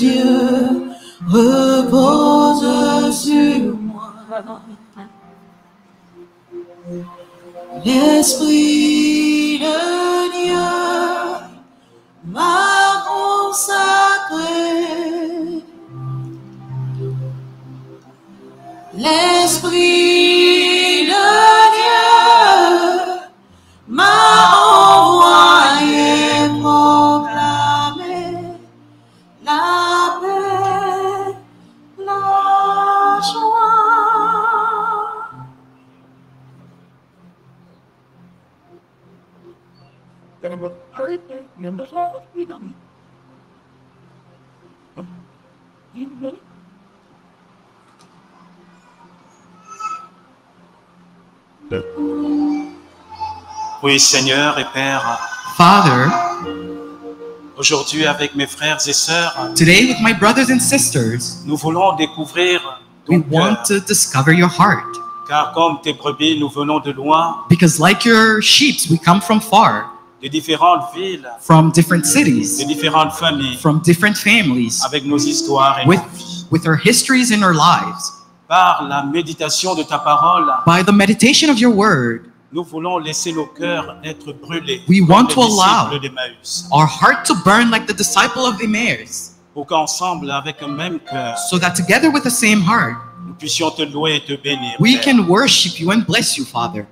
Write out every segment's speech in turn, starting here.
Dieu repose sur moi. L'Esprit de Dieu m'a consacré. L'Esprit de Dieu m'a envoyé proclamer la paix, la joie. Oui, Seigneur et Père, Father, aujourd'hui avec mes frères et sœurs, today with my brothers and sisters, nous voulons découvrir we ton cœur. want to discover your heart. Car comme tes brebis, nous venons de loin, Because like your sheep, we come from far, de différentes villes, from different de cities, différentes familles, from different families, avec nos histoires et with, nos vies. with our histories and our lives. Par la méditation de ta parole, By the meditation of your word, nous voulons laisser nos cœurs être brûlés We comme want les to allow disciples d'Emmaüs, our heart to burn like the disciple of Emmaus, pour qu'ensemble, avec un même cœur, so that together with the same heart, nous puissions te louer et te bénir. we Père. can worship you and bless you, Father.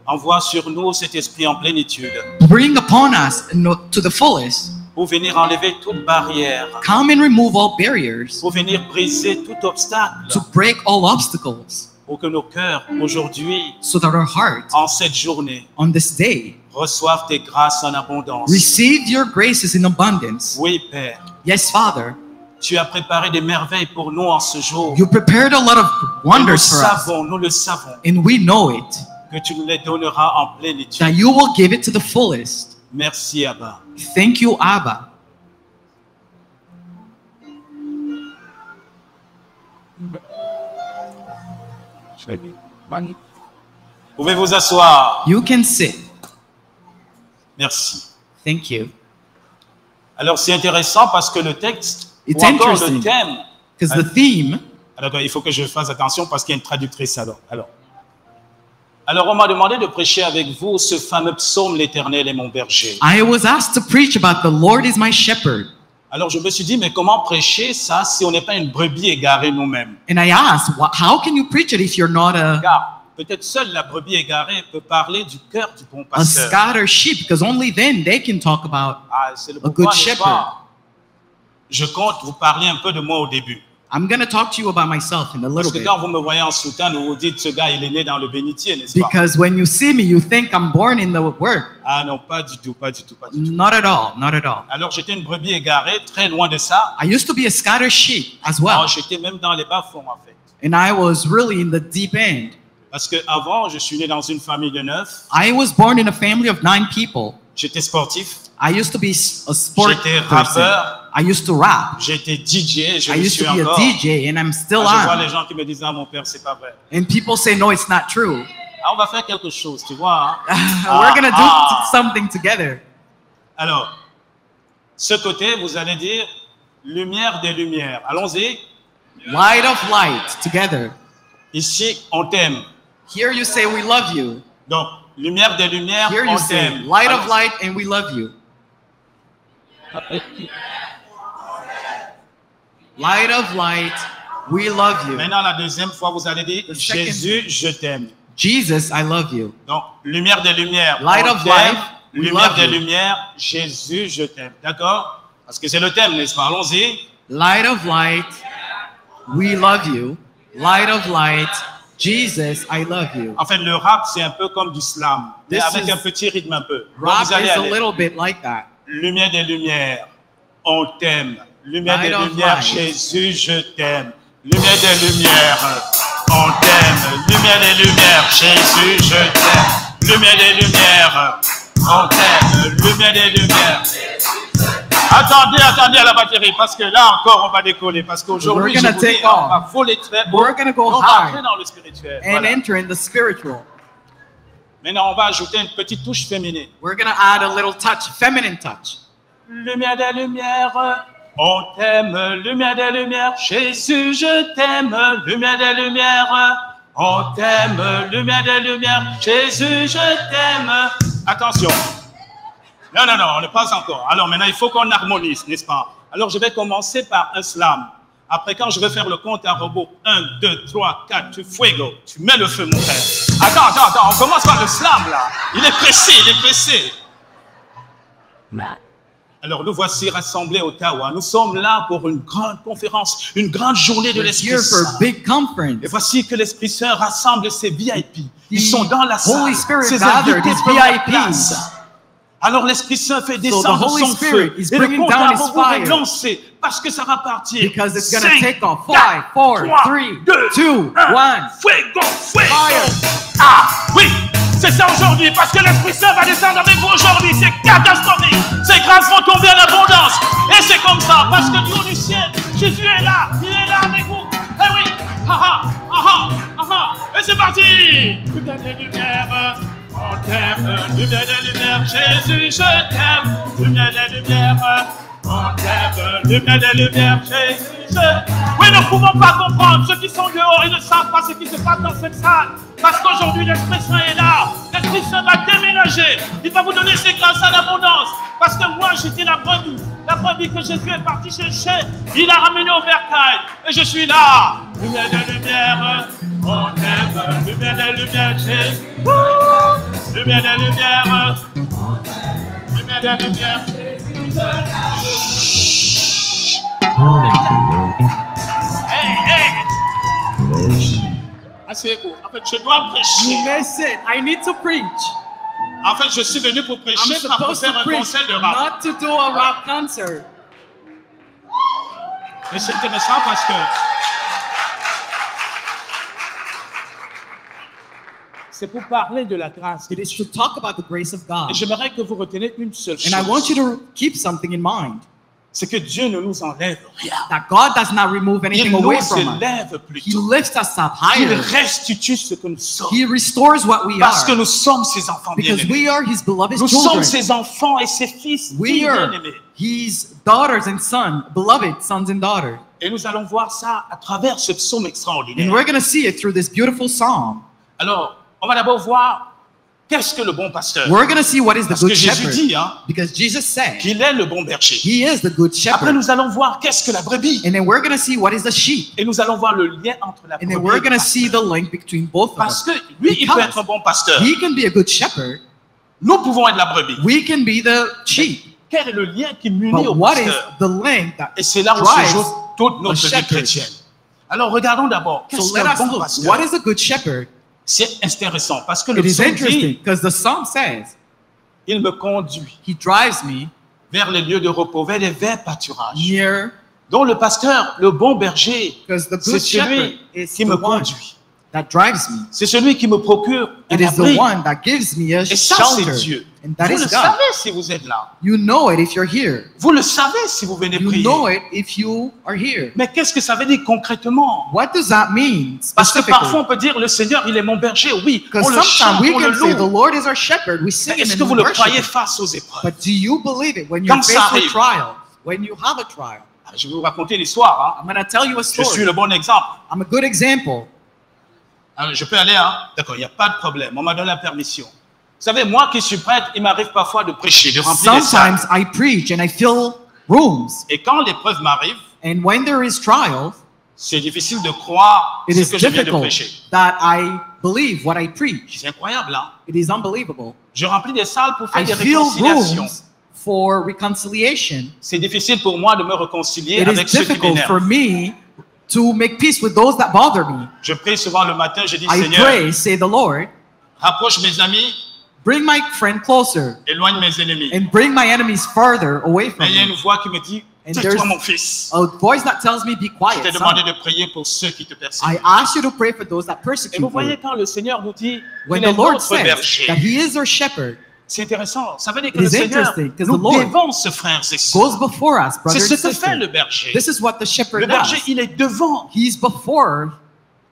Envoie sur nous cet esprit en plénitude Bring upon us to the fullest. pour venir enlever toute barrière, Come and remove all barriers, pour venir briser tout obstacle, to break all obstacles, pour que nos cœurs, aujourd'hui, so that our heart, en cette journée, on this day, reçoivent tes grâces en abondance. receive your graces in abundance. Oui, Père, Yes, Father, tu as préparé des merveilles pour nous en ce jour. you prepared a lot of Et nous wonders for us, savons, nous le savons, and we know it, que tu nous les donneras en plénitude. that you will give it to the fullest. Merci, Abba. Thank you, Abba. Pouvez vous asseoir. You can sit. Merci. Thank you. Alors, c'est intéressant parce que le texte, It's ou encore le interesting. thème, Because the theme, alors il faut que je fasse attention parce qu'il y a une traductrice alors on m'a demandé de prêcher avec vous ce fameux psaume, l'Éternel est mon berger. I was asked to preach about the Lord is my shepherd. Alors je me suis dit, mais comment prêcher ça si on n'est pas une brebis égarée nous-mêmes? And I asked, how can you preach it if you're not Car peut-être seule la brebis égarée peut parler du cœur du bon a pasteur. scattered sheep? Because only then they can talk about Ah, c'est le a pourquoi, good n'est-ce shepherd. pas? Je compte vous parler un peu de moi au début. I'm going to talk to you about myself in a Parce little que bit. quand vous me voyez en soutane, vous vous dites, ce gars, il est né dans le bénitier, n'est-ce pas? Because when you see me, you think I'm born in the word. Ah non, pas du tout, pas du tout, pas du tout. Not at all, not at all. Alors j'étais une brebis égarée, très loin de ça. I used to be a scattered sheep as Alors, well. j'étais même dans les bas-fonds, en fait. And I was really in the deep end. Parce que avant, je suis né dans une famille de 9. I was born in a family of 9 people. J'étais sportif, I used to be a sport j'étais person. rappeur, I used to rap. j'étais DJ, je I le used suis to be a encore. DJ, and I'm still Ah, je vois on. les gens qui me disent, ah mon père, c'est pas vrai. And people say, no, it's not true. Ah, on va faire quelque chose, tu vois. Hein? We're going to do Ah. something together. Alors, ce côté, vous allez dire, lumière des lumières. Allons-y. Light of light, together. Ici, on t'aime. Here you say, we love you. Donc, lumière des lumières, Here on you say, t'aime. light of Alors, light, and we love you. Light of light, we love you. Maintenant, la deuxième fois, vous allez dire, The second- Jésus, je t'aime. Jesus, I love you. Donc, lumière des lumières, Light on of t'aime. life, we Lumière love des you. lumières, Jésus, je t'aime. D'accord? Parce que c'est le thème, n'est-ce pas? Allons-y. Light of light, we love you. Light of light, Jesus, I love you. En fait, le rap, c'est un peu comme du slam, mais This avec is- un petit rythme un peu. Donc, Rap vous allez is a aller. little bit like that. Lumière des lumières, on t'aime. Lumière Light des of lumières, light. Jésus, je t'aime. Lumière des lumières, on t'aime. Lumière des lumières, Jésus, je t'aime. Lumière des lumières, on t'aime. Lumière des lumières. Attendez à la batterie, parce que là encore, on va décoller. Parce qu'aujourd'hui, We're je gonna vous dis, take on off. va voler très haut. We're gonna go On va high entrer dans le spirituel. And Voilà. enter in the spiritual. Maintenant, on va ajouter une petite touche féminine. We're going to add a little touch, feminine touch. Lumière des lumières, On t'aime, lumière des lumières. Jésus, je t'aime, lumière des lumières. On t'aime, lumière des lumières. Jésus, je t'aime. Attention. Non, on n'est pas encore. Alors maintenant, il faut qu'on harmonise, n'est-ce pas? Alors, je vais commencer par un slam. Après, quand je vais faire le compte à robot, 1, 2, 3, 4, tu fuego. Tu mets le feu, mon frère. Attends, on commence par le slam, là. Il est pressé. Alors, nous voici rassemblés à Ottawa. Nous sommes là pour une grande conférence, une grande journée de l'Esprit Here for a Saint. big conference. Et voici que l'Esprit Saint rassemble ses VIP. Ils sont dans la Holy salle. Spirit Ces gathered invités his prennent la VIPs. place. Alors l'Esprit Saint fait descendre Holy son Spirit feu. is Et le bringing compte down à his rebours est fire. lancé parce que ça va partir. Because it's going to 5, take off. 5, 4, 4, 3, 3, 2, 1. Fuego. Fire. Ah oui, c'est ça aujourd'hui parce que l'Esprit Saint va descendre avec vous aujourd'hui. C'est catastrophique. Ces grâces vont tomber en abondance. Et c'est comme ça parce que du haut du ciel, Jésus est là. Il est là avec vous. Eh oui. Et c'est parti. Lumière des lumières. On t'aime, lumière des lumières, Jésus, je t'aime, lumière des lumières, on t'aime, lumière des lumières, Jésus, je... Oui, nous ne pouvons pas comprendre, ceux qui sont dehors, ils ne savent pas ce qui se passe dans cette salle, parce qu'aujourd'hui, l'Esprit Saint est là, l'Esprit Saint va déménager, il va vous donner ses grâces à l'abondance, parce que moi, j'étais la brebis que Jésus est parti chercher, il a ramené au bercail, et je suis là, lumière des lumières, on t'aime, lumière des lumières, Jésus. Lumière des lumières. Lumière des lumières. Hey. Asseyez-vous. En fait, je dois prêcher. You may sit. I need to preach. En fait, je suis venu pour prêcher, I'm pas pour supposed faire to un preach, concert de rap. not to do a rap concert. Mais c'est intéressant parce que c'est pour parler de la grâce. It is to talk about the grace of God. Et j'aimerais que vous reteniez une seule chose. And I want you to keep something in mind. C'est que Dieu ne nous enlève rien. That God does not remove Il anything nous away from us. élève He plutôt. lifts us up Il higher. restitue ce que nous sommes. He restores what we Parce que are. nous sommes ses enfants Because bien-aimés. we are His beloved Nous sommes children. ses enfants et ses fils We are bien-aimés. His daughters and sons, beloved sons and daughters. Et nous allons voir ça à travers ce psaume And extraordinaire. we're going to see it through this beautiful psalm. Alors, on va d'abord voir qu'est-ce que le bon pasteur. We're going to see what is the Parce good que Jésus shepherd. dit Because Jesus said qu'il est le bon berger. He is the good Après, shepherd. nous allons voir qu'est-ce que la brebis. And then we're going to see what is the sheep. Et nous allons voir le lien entre la And brebis then we're et going le to see pasteur. the link between both of Parce us. que lui, il peut Because être un bon pasteur. He can be a good shepherd. Nous pouvons être la brebis. We can be the sheep. Quel est le lien qui m'unit But au what is pasteur? the link that Et c'est là où se drives joue toute notre a vie shepherd? chrétienne. Alors, regardons d'abord. So Qu'est-ce let qu'un us bon look. pasteur? What is a good shepherd? C'est intéressant parce que le It is psaume interesting dit, because the psalm says, il me conduit He drives me vers les lieux de repos, vers les verts pâturages. near, Donc le pasteur, le bon berger, because the c'est good shepherd celui is qui the me one conduit. that drives me. C'est celui qui me procure un It is the abri. one that gives me a Et ça, c'est shelter. Dieu. And that Vous is le God. savez si vous êtes là. You know it if you're here. Vous le savez si vous venez You prier. know it if you are here. Mais qu'est-ce que ça veut dire concrètement? What does that mean Parce que parfois specifically? on peut dire le Seigneur, il est mon berger. Oui, Because on le chante, sometimes we on le can say the loue. Lord is our shepherd. We sing Mais him est-ce que and vous we le worship croyez him. face aux épreuves? But do you believe it when you're Quand ça faced with arrive. trials? When you have a trial? Je vais vous raconter l'histoire. I'm going to tell you a Je suis story. le bon exemple. I'm a good example. Alors, je peux aller, hein? D'accord, il n'y a pas de problème. On m'a donné la permission. Vous savez, moi qui suis prêtre, il m'arrive parfois de prêcher, de remplir les salles. Sometimes I preach and I fill rooms. Et quand l'épreuve m'arrive, And when there is trials, c'est difficile de croire it ce is que je viens de difficult prêcher. that I believe what I preach. C'est incroyable, hein? It is unbelievable. Je remplis des salles pour faire I des fill réconciliations. rooms for reconciliation. C'est difficile pour moi de me réconcilier It avec is ceux qui difficult for m'énervent. me to make peace with those that bother me. Je prie souvent le matin, je dis, I Seigneur, pray, say the Lord, rapproche mes amis, bring my friend closer éloigne mes ennemis. and bring my enemies further away from Mais il y a me. une voix qui me dit, And tais-toi there's mon fils. a voice that tells me, be Je quiet, t'ai demandé son. de prier pour ceux qui te I persécutent. ask you to pray for those that Et persecute vous voyez you. quand le Seigneur nous dit When qu'il est the Lord notre says that berger, He is our shepherd, c'est intéressant. Ça veut dire que It le is Seigneur interesting, 'cause nous the Lord dévance, frères et sœurs. goes before us, C'est brothers ce and que fait le sisters. berger. This is what the Le shepherd berger, does. il est devant. He's before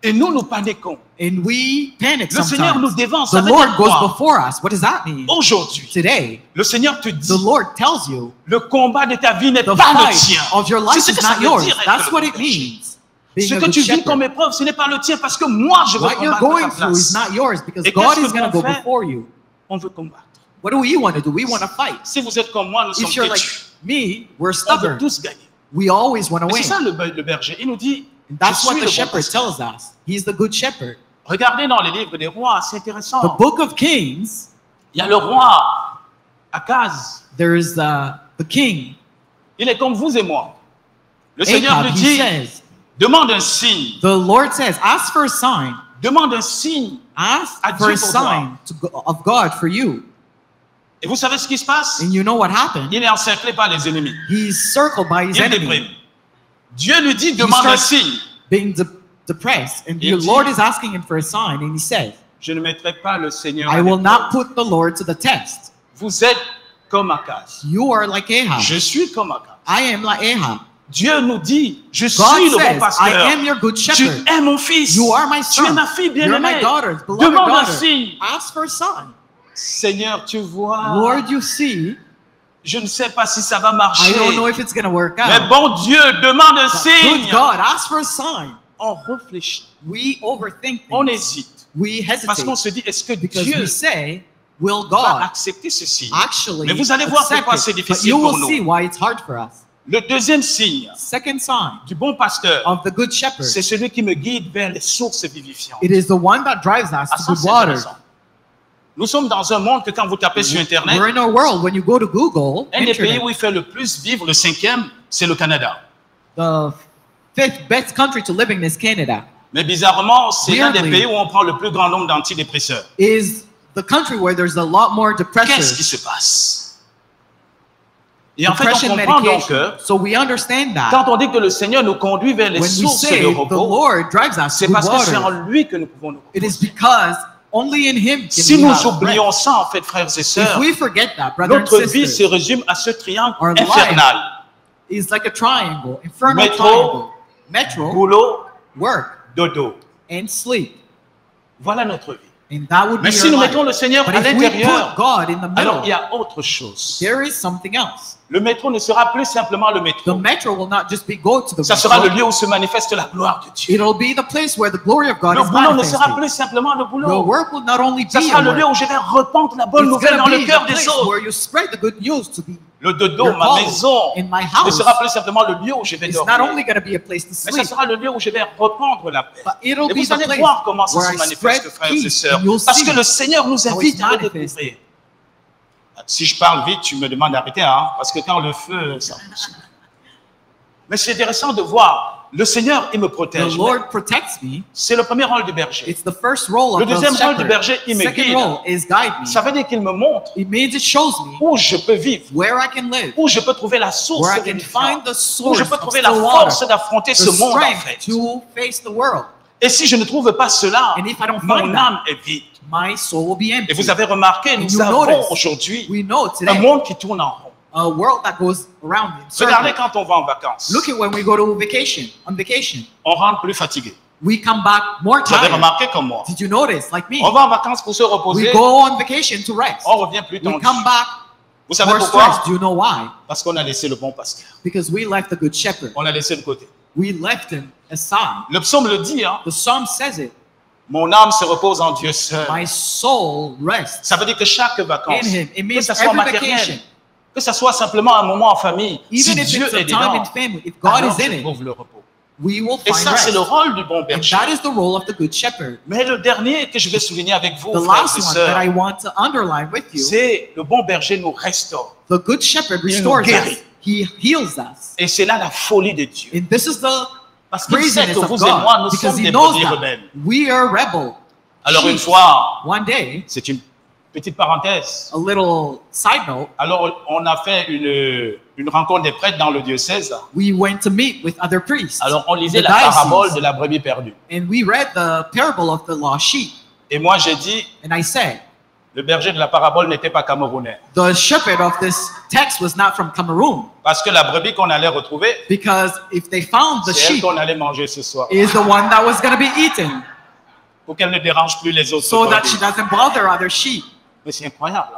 Et nous paniquons. And we panic Le Seigneur nous sometimes. dévance. The Ça veut Lord dire goes quoi? before us. What does that mean? Aujourd'hui, Today, le Seigneur te dit, the Lord tells you le combat de ta vie n'est the pas le fight tien. of your C'est life ce is que ça not veut yours. dire être That's le what bon it berger. means. Being Ce a que good tu vis shepherd. comme épreuve, ce n'est pas le tien parce que moi, je veux What you're combattre à going ta through is place. not yours because Et God qu'est-ce is que going to l'on go fait? before you. On veut combattre. What do we want to do? We want to fight. Si vous êtes comme moi, nous sommes If you're like têtus. me, we're On veut stubborn. tous gagner. We always want to Et win. c'est ça le berger. Il nous dit, And that's je what suis the le bon shepherd pasteur. tells us. He's the good shepherd. Regardez dans les livres des rois, c'est intéressant. The book of Kings, Il y a le roi Akaz. there's the king, Il est comme vous et moi. Le Seigneur Ahab. lui He dit, says, demande un signe. the Lord says, ask for a sign. Demande un signe. Ask À for Dieu a pour sign of God for you. Et vous savez ce qui se passe? And you know what happened? Il est encerclé par les ennemis. He's circled by his Il enemy, déprime. Dieu lui dit, demande un starts- signe. being depressed. And Il the dit- Lord is asking him for a sign. And he says, Je ne mettrai pas le Seigneur I à will l'épreuve. not put the Lord to the test. Vous êtes comme Akaz. You are like Ahab. Je suis comme Akaz. I am like Ahab. Dieu nous dit, je God suis le bon says, I pasteur. am your good Tu shepherd. es mon fils. You are my Tu es son. ma fille You're my bien-aimée. daughter, beloved Demande un daughter. signe. Ask for a sign. Seigneur, tu vois, Lord, you see, je ne sais pas si ça va I marcher. don't know if it's going to work Mais out. bon Dieu, demande un But signe. good God, ask for a sign. On réfléchit, We overthink on things. hésite. We Parce qu'on hesitate se dit, est-ce que because Dieu we say, will va God accepter ce signe? actually Mais vous allez voir accept pourquoi c'est it? But difficile you pour will nous. see why it's hard for us. Le deuxième signe Second sign du bon pasteur, of the good shepherd, c'est celui qui me guide vers les sources vivifiantes. it is the one that drives us Ah, to ça, good c'est water. intéressant. Nous sommes dans un monde que quand vous tapez sur Internet, We're in a world, when you go to Google, un des pays internet, où il fait le plus vivre, le 5e, c'est le Canada. the fifth best country to live in is Canada. Mais bizarrement, c'est l'un des Weirdly. pays où on prend le plus grand nombre d'antidépresseurs. Is the country where there's a lot more Qu'est-ce qui depressors, se passe? Et en fait, depression on comprend donc medication. que So we understand that quand on dit que le Seigneur nous conduit vers les when we sources say de the repos, Lord drives us to c'est good parce que c'est water, en lui que nous pouvons nous it is reposer. because only in Him can Si we nous have oublions rest. ça, en fait, frères et If sœurs, we forget that, brother and notre vie se sister, résume à ce triangle Our life infernal. is like a triangle, infernal Metro, triangle. Metro, Boulot, work, dodo. and sleep. Voilà notre vie. And that would Mais be si your nous life. mettons le Seigneur But à if we l'intérieur, put God in the alors il y middle, a autre chose. there is something else. Le métro ne sera plus simplement le The métro. metro will not just be go to the Ça sera le metro. lieu où se manifeste la gloire de Dieu. It'll be the place where the glory of God Le is boulot ne sera manifested. plus simplement le The boulot. work will not only Ça be sera a le lieu work. où je vais répandre la bonne It's nouvelle going dans to le be cœur the des place autres. where you spread the good news to the. Le dodo, Your ma home, maison, in my ne house. sera plus simplement le lieu où je vais It's not only dormir. going to be a place to Mais ça sleep, sera le lieu où je vais reprendre la paix. but it'll Et be vous the allez place voir comment ça where se I manifeste, spread frères et peace. sœurs. And you'll Parce see que le Seigneur nous how invite it's à le manifested. découvrir. Si je parle vite, tu me demandes d'arrêter, hein, parce que quand le feu, ça. Mais c'est intéressant de voir. Le Seigneur, il me The protège. Lord protects me. C'est le premier rôle du berger. It's the first role Le of the deuxième rôle du shepherd. berger, il me Second guide. role is guide me. Ça veut dire qu'il me montre It means it shows me où je peux vivre, where I can live, où je peux trouver la source where I can vivifiante, find the où je source peux of trouver la still force water, d'affronter the ce monde en strength fait. to face the world. Et si je ne trouve pas cela, And if I don't mon find that, âme est vide. my soul will be Et empty. vous avez remarqué, And nous you avons notice, aujourd'hui we know un today monde qui tourne en rond. a world that goes around in Regardez circles. quand on va en vacances, Look at when we go to vacation. On vacation, on rentre plus fatigué. we come back more Vous avez tired. remarqué comme moi. Did you notice, like me? On va en vacances pour se reposer, We go on vacation to rest. on revient plus We tendu. come back Vous savez more pourquoi? stressed. Do you know why? Parce qu'on a laissé le bon pasteur. Because we left the good shepherd. On l'a laissé de côté. We left him aside. Le psaume le dit, hein, The psalm says it. mon âme se repose en Dieu seul. My soul rests Ça veut dire que chaque vacances, in him. It que means ce soit every matériel, vacation, que ce soit simplement un moment en famille, si even if Dieu it's a est time dedans, in family, if God alors is in je it, trouve le repos. we will Et find ça, c'est rest. le rôle du bon And berger. that is the role of the good shepherd. Mais le dernier que je vais souligner avec vous, The frères last et one that I sœurs, want to underline with you, c'est le bon berger nous restaure. the good shepherd nous restores guérit. us. He heals us. Et c'est là la folie de Dieu. And this is the Parce qu'il sait craziness que of vous et moi, God. nous Because sommes he des knows brebis that rebelles. we are rebel. Alors une sheep. fois, One day, c'est une petite parenthèse. a little side note, Alors on a fait une rencontre des prêtres dans le diocèse. we went to meet with other priests. Alors on lisait The la diocese. parabole de la brebis perdue. And we read the parable of the lost sheep. Et moi j'ai dit, And I said, Le berger de la parabole n'était pas camerounais. The shepherd of this text was not from Cameroon, Parce que la brebis qu'on allait retrouver, because if they found the c'est elle sheep, qu'on allait manger ce soir. is the one that was going to be eaten, Pour qu'elle ne dérange plus les autres so that brebis. she doesn't bother other sheep. Mais c'est incroyable.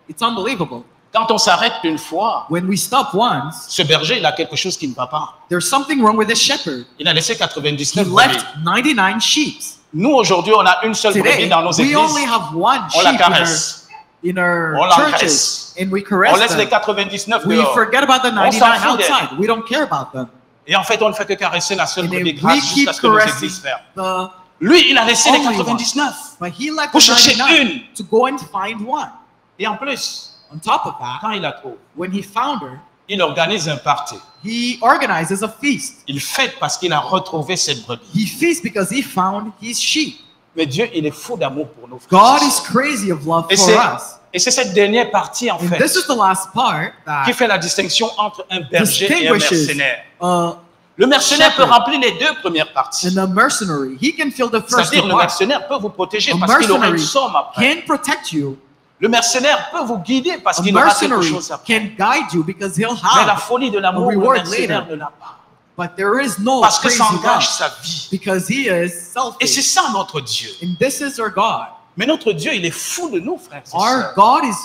It's unbelievable. Quand on s'arrête une fois, When we stop once, ce berger, il a quelque chose qui ne va pas. there's something wrong with this shepherd. Il a laissé He 99 brebis. left 99 sheep. Nous, aujourd'hui, on a une seule brebis Today, dans nos we only églises. have one On la sheep caresse. in our On churches, l'engraisse. and we On caress laisse les them. 99 We dehors. forget about the On s'en 99 fout d'elle. outside. We don't care about them. Et en fait, on ne fait que caresser la seule And then brebis we grasse keep jusqu'à ce que nos caressing églises ferment. the Lui, il a laissé les only one. 99. But he left Pour the chercher 99 une. to go and find one. Et en plus, On top of that, quand il la trouve, when he found her, il organise un party. he organizes a feast. Il fête parce qu'il a retrouvé cette brebis. He feasts because he found his sheep. Mais Dieu, il est fou d'amour pour nous. frères God et is sœurs. crazy of love Et for c'est- us. Et c'est cette dernière partie, en And fait, this is the last part qui that fait la distinction entre un berger et un distinguishes mercenaire. a Le mercenaire peut shepherd remplir les deux premières parties. and a mercenary. He can fill the first C'est-à-dire, two le parts. mercenaire peut vous protéger A parce qu'il aura une mercenary somme après. can protect you. Le mercenaire peut vous guider parce A qu'il aura quelque mercenary chose après. can guide you because he'll Mais la have. folie de l'amour, a le reward mercenaire later. ne l'a pas. But there is no Parce que crazy s'engage God sa vie. because he is Et c'est selfish. ça notre Dieu. And this is our God. Mais notre Dieu, il est fou de nous, frères et Our sœurs. God is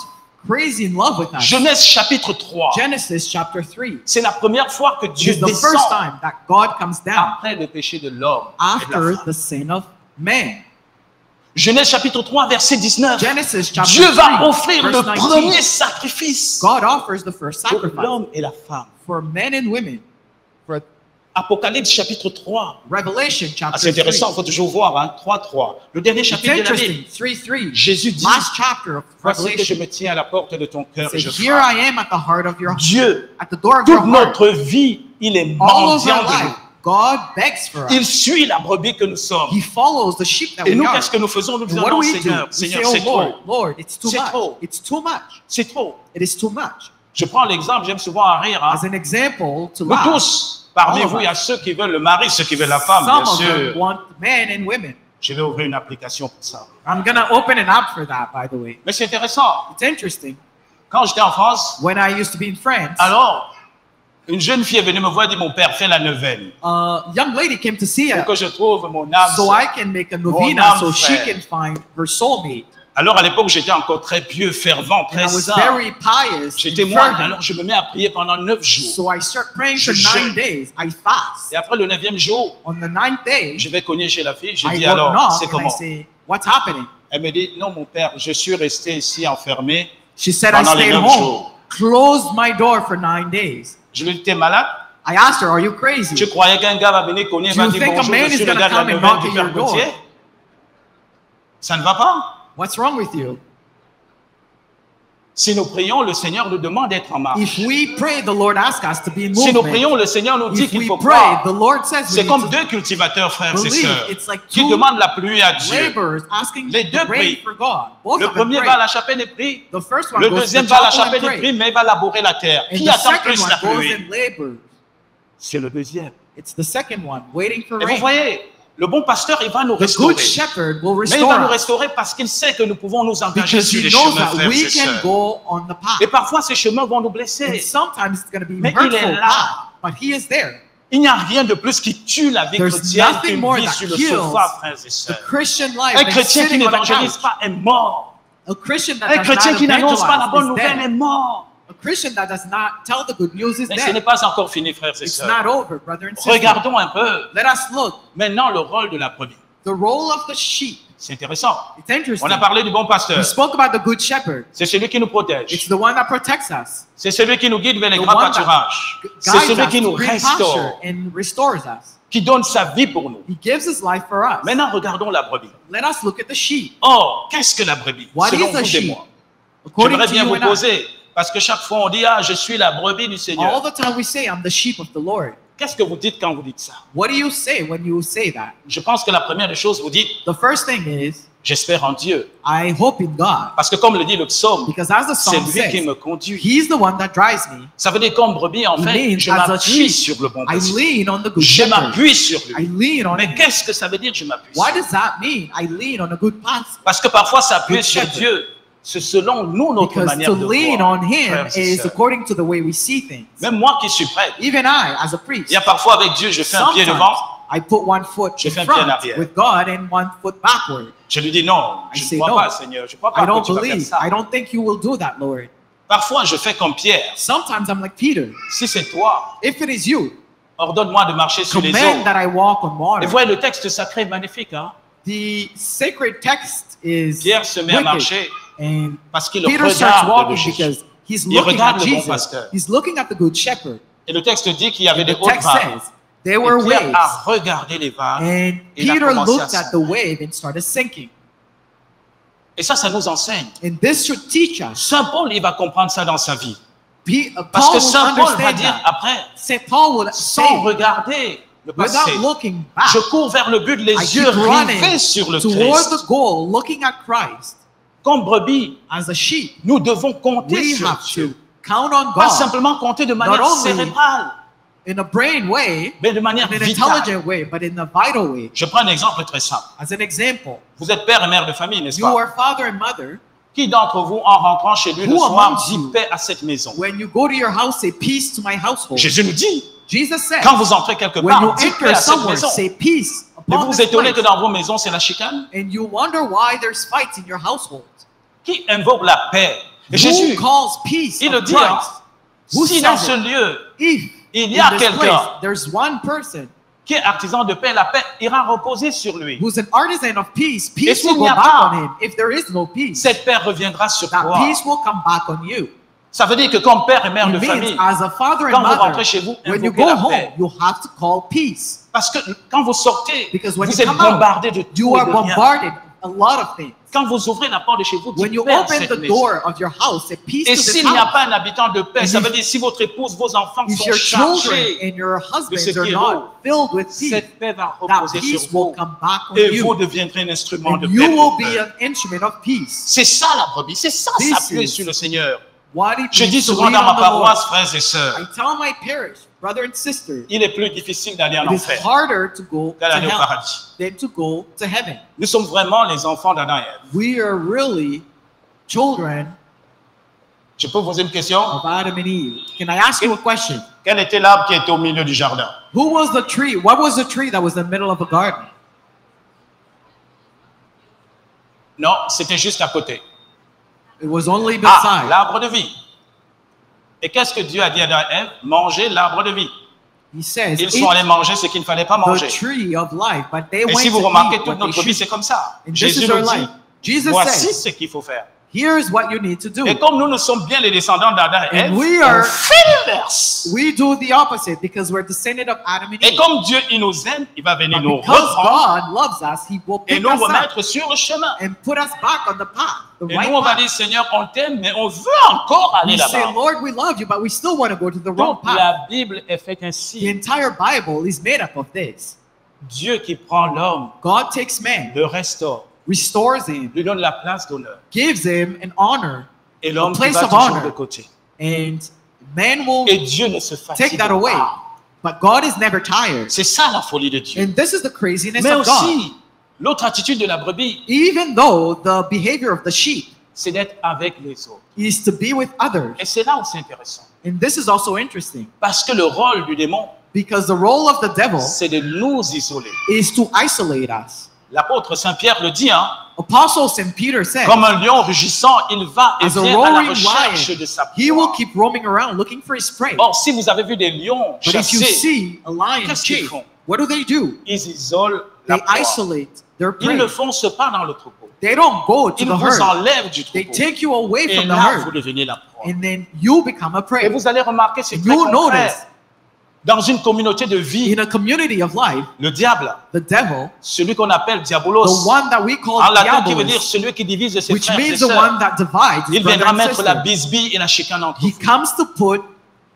crazy in love with us. Genèse chapitre 3. Genesis chapter 3. C'est la première fois que Dieu It's the descend first time that God comes down après le péché de l'homme. et de la after femme. the sin of man. Genèse chapitre 3, verset 19. Genesis chapter Dieu 3, va offrir le verse 19. premier sacrifice God offers the first pour sacrifice l'homme et la femme. for men and women. For Apocalypse chapitre 3. Revelation Ah, chapter c'est intéressant, 3. il faut toujours voir, hein, 3.3. Le dernier It's chapitre de la interesting. Bible. 3:3. Jésus dit, Last chapter of voici que je Revelation. me tiens à la porte de ton cœur et Say, je here frappe. I am at the heart of your heart. Dieu, At the door of your toute heart. notre vie, il est All of mendiant our de life, nous. God begs for Il us. suit la brebis que nous sommes. He follows the sheep that Et we nous, are. qu'est-ce que nous faisons? Nous And disons, what do non, we do? Seigneur, We say, Seigneur, oh c'est trop. Lord, Lord, it's too C'est much. trop. It's too much. C'est trop. It is too much. Je prends l'exemple, j'aime souvent à rire. Hein. As an example, to Nous laugh. tous, parmi All of vous, il y a us. ceux qui veulent le mari, ceux qui veulent la femme, Some bien of them sûr. want men and women. Je vais ouvrir une application pour ça. I'm gonna open an app for that, by the way. Mais c'est intéressant. It's interesting. Quand j'étais en France, When I used to be in France, alors, une jeune fille est venue me voir et dit, mon père fait la neuvaine. a young lady came to see Pour us que je trouve mon âme. so sœur. I can make a novena âme so she frère. can find her soulmate. Alors, à l'époque, j'étais encore très pieux, fervent, And très I was saint. very pious J'étais and moine, fervent. alors je me mets à prier pendant 9 jours. So I start praying for Je 9 jeûne. days. I fast. Et après le 9e jour, On the 9th day, je vais cogner chez la fille. Je I dis go alors, knock c'est and I comment? say, what's happening? Elle me dit, non, mon père, je suis resté ici enfermé. She said, I Pendant les stayed 9 home, jours. closed my door for 9 days. Je lui dis, t'es malade? I asked her, are you crazy? Tu croyais qu'un gars va venir cogner et Do va you dire think a bonjour, man je is suis le gonna gars de la come and neuvaine knock du at Père your door? Gauthier? Ça ne va pas. What's wrong with you? Si nous prions, le Seigneur nous demande d'être en marche. If we pray, the Lord asks us to be in Si nous movement. prions, le Seigneur nous dit If qu'il we faut pray, croire. the Lord says we C'est need comme to deux cultivateurs, frères et believe. sœurs, It's like qui two demandent la pluie à Dieu. laborers asking Les deux to pray prient. for God. Both Le of them premier pray. va à la chapelle et prie. The first one Le goes to deuxième the va à la chapel and chapelle et pray. prie, mais il va labourer la terre. And Qui the attend second plus la one goes pluie? and labors. C'est le deuxième. It's the second one, waiting for Et vous rain. voyez, le bon pasteur, il va nous The restaurer. good shepherd will Mais il va nous restore us restaurer parce qu'il sait que nous pouvons nous engager because sur he les knows chemins, that frères we et can sœurs. go on the path. Et parfois, ces chemins vont nous And blesser. sometimes it's going to be Mais il est hurtful là. path, but he is there. Il n'y a rien de plus qui tue la vie There's chrétienne nothing qu'une more vie that sur le kills sofa, frères et The sœurs. Christian life Un than chrétien qui sitting on a n'évangélise couch. pas est mort. A Christian that Un does chrétien not qui n'annonce pas la bonne evangelize is nouvelle est dead. mort. A Christian that does not tell the good news is Mais ce dead. n'est pas encore fini, frères et It's sœurs. not over, brother and sister. Regardons un peu Let us look. maintenant le rôle de la brebis. The role of the sheep. C'est intéressant. It's interesting. On a parlé du bon pasteur. We spoke about the good shepherd. C'est celui qui nous protège. It's the one that protects us. C'est celui qui nous guide vers les The grands one that pâturages. C'est Guides celui us qui to nous green restaure, pasture and restores us. qui donne sa vie pour nous. He gives his life for us. Maintenant, regardons la brebis. Let us look at the sheep. Or, qu'est-ce que la brebis? What Selon is a vous et sheep? moi. According J'aimerais to bien you vous and I, poser, parce que chaque fois on dit, ah, je suis la brebis du all Seigneur. the time we say, I'm the sheep of the Lord. Qu'est-ce que vous dites quand vous dites ça? What do you say when you say that? Je pense que la première des choses, vous dites, The first thing is, j'espère en Dieu. I hope in God. Parce que comme le dit le psaume, Because as the c'est song lui qui says, me conduit. He's the one that drives me. Ça veut dire comme brebis, en It fait, means je as a m'appuie sheep, sur le bon I pasteur. lean on the good Je shepherd. m'appuie sur I lui. lean on Mais him. qu'est-ce que ça veut dire je m'appuie sur What lui? does that mean? I lean on a good path. Parce que parfois s'appuyer Good sur shepherd. Dieu, c'est selon nous notre Because manière to de lean voir. on Him Frères et is sœurs. according to the way we see things. Même moi qui suis prêtre, Even I, as a il priest, y a parfois avec Dieu, je fais un pied sometimes devant, I put one foot Je in fais un pied en front arrière. with God and one foot backward. je lui dis non, I je say ne crois no. pas, Seigneur, je ne crois pas I que don't tu vas faire believe. ça. I don't think you will do that, Lord. Parfois, je fais comme Pierre. Sometimes I'm like Peter. Si c'est toi, If it is you, ordonne-moi de marcher sur les command eaux. that I walk on Et water. voyez, le texte sacré est magnifique. Hein? The sacred text is Pierre se met à wicked. marcher And parce qu'il Peter starts regarde le walking Jésus. because he's Il looking regarde at le bon Jesus. pasteur. He's looking at the good shepherd. Et le texte dit qu'il y avait And des the hautes text vagues. says there Et were Pierre waves. a regardé les vagues. And il a Peter commencé à looked at the s'envoler. wave and started sinking. Et ça nous enseigne. And this should teach us. Saint Paul, il va comprendre ça dans sa vie. Parce Paul que will Saint Paul va understand dire that. après, St. Paul will sans say, regarder le passé, without looking back, je cours vers le but, les I yeux keep running rivés sur le toward Christ. the goal, looking at Christ. Comme brebis, As a sheep, nous devons compter we sur have Dieu. to count on Pas God simplement compter de manière Not only cérébrale, in a brain way, mais de manière in an vitale. intelligent way, but in a vital way. Je prends un exemple très simple. As an example, Vous êtes père et mère de famille, n'est-ce you pas? are father and mother. Qui d'entre vous, en rentrant chez lui le Who soir, amongst dit you? paix à cette maison? When you go to your house, say peace to my household. Jésus nous dit, Jesus said, quand vous entrez quelque when you part, dites paix enter à cette somewhere, maison. say peace Et vous upon vous this étonnez que place. dans vos maisons, c'est la chicane? And you wonder why there's fights in your household. Qui invoque la paix? Et Who Jésus, calls peace il le of dit, hein, Christ? Who si dans says ce it? lieu, If il y in a this quelqu'un place there's one person qui est artisan de paix, la paix ira reposer sur lui. who's an artisan of peace, peace s'il will go n'y a back pas- on him. If there is no peace, Cette paix reviendra sur that toi. peace will come back on you. Ça veut dire que comme père et mère de It means famille, as a father quand and vous mother, rentrez chez vous, when you invoquez go la home, paix. you have to call peace. Parce que quand vous sortez, Because when vous you êtes come out, bombardé de tout you et are de rien. bombarded a lot of things. Quand vous ouvrez la porte de chez vous, When dites you paix à open cette the maison. door of your house, say peace Et to this s'il n'y a house. pas un habitant de paix, And ça if- veut dire si votre épouse, vos enfants If sont your children chargés, and your husbands ce are qui est not beau, filled with peace, cette paix va that reposer sur peace will vous. come back on Et vous you. deviendrez un instrument de And paix. you pour will be eux. an instrument of peace. C'est ça la brebis, c'est ça This s'appuyer is- sur le Seigneur. What it Je dis means to souvent lean dans ma on the Lord. paroisse, frères et sœurs, I tell my parish, brother and sister, il est plus difficile d'aller en it is enfer harder to go to qu'aller au hell paradis. than to go to heaven. Nous sommes vraiment les enfants d'Adam et Ève. We are really children Je peux vous poser une question? of Adam and Eve. Can I ask you a question? Quel était l'arbre qui était au milieu du jardin? Who was the tree? What was the tree that was in the middle of a garden? Non, c'était juste à côté. It was only Ah, beside. l'arbre de vie. Et qu'est-ce que Dieu a dit à Adam et Ève? Mangez l'arbre de vie. He says, Ils sont allés eat manger ce qu'il ne fallait pas the manger. tree of life, but they Et went si vous to remarquez, eat toute what they notre vie, should. c'est comme ça. And this Jésus is nous our dit, life. Jesus voici says, ce qu'il faut faire. here's what you need to do. Et comme nous sommes bien les descendants d'Adam et Ève, And we on are- fait l'inverse. We do the opposite because we're descended of Adam and Et Eve. comme Dieu, il nous aime, il va venir But nous because reprendre God loves us, He will et pick nous us up remettre sur le chemin. and put us back on the path, the Et right nous, on va path. dire, Seigneur, on t'aime, mais on veut encore aller We say, là-bas. Lord, we love you, but we still want to go to the wrong Donc, path. la Bible est faite The ainsi. entire Bible is made up of this. Dieu qui prend l'homme, God takes man, le restaure, restores him, lui donne la place d'honneur. gives him an honor, Et l'homme qui place va of toujours honor. de côté. and man will Et Dieu ne se fatigue take that away. pas. But God is never tired. C'est ça la folie de Dieu. And this is the craziness Mais of God. aussi, l'autre attitude de la brebis, Even though the behavior of the sheep c'est d'être avec les autres. is to be with others. Et c'est là où c'est intéressant. And this is also interesting Parce que le rôle du démon, because the role of the devil c'est de nous isoler. is to isolate us. L'apôtre Saint-Pierre le dit, hein, Apostle St. Peter said, comme un lion rugissant, il va et as a vient à la roaring recherche lion, de sa he will proie. keep roaming around looking for his prey. Or, si vous avez vu des lions But if you chassés, see a lion qu'est-ce qu'ils chase, font? what do? ils isolent la They proie. isolate their Ils prey. ne foncent pas dans le troupeau. They don't go to Ils the vous herd. enlèvent du They troupeau. take you away Et from the là, vous herd. devenez la proie. And then you become a Et prey. vous allez remarquer, c'est très You concret. notice Dans une communauté de vie, in a community of life, le diable, the devil, celui qu'on appelle the diabolos, one that we call en latin qui veut dire diabolus, celui qui divise ses which frères et means the sœurs, one that divides his il brother viendra and mettre la sister. bisbille et la chicane entre He vous. comes to put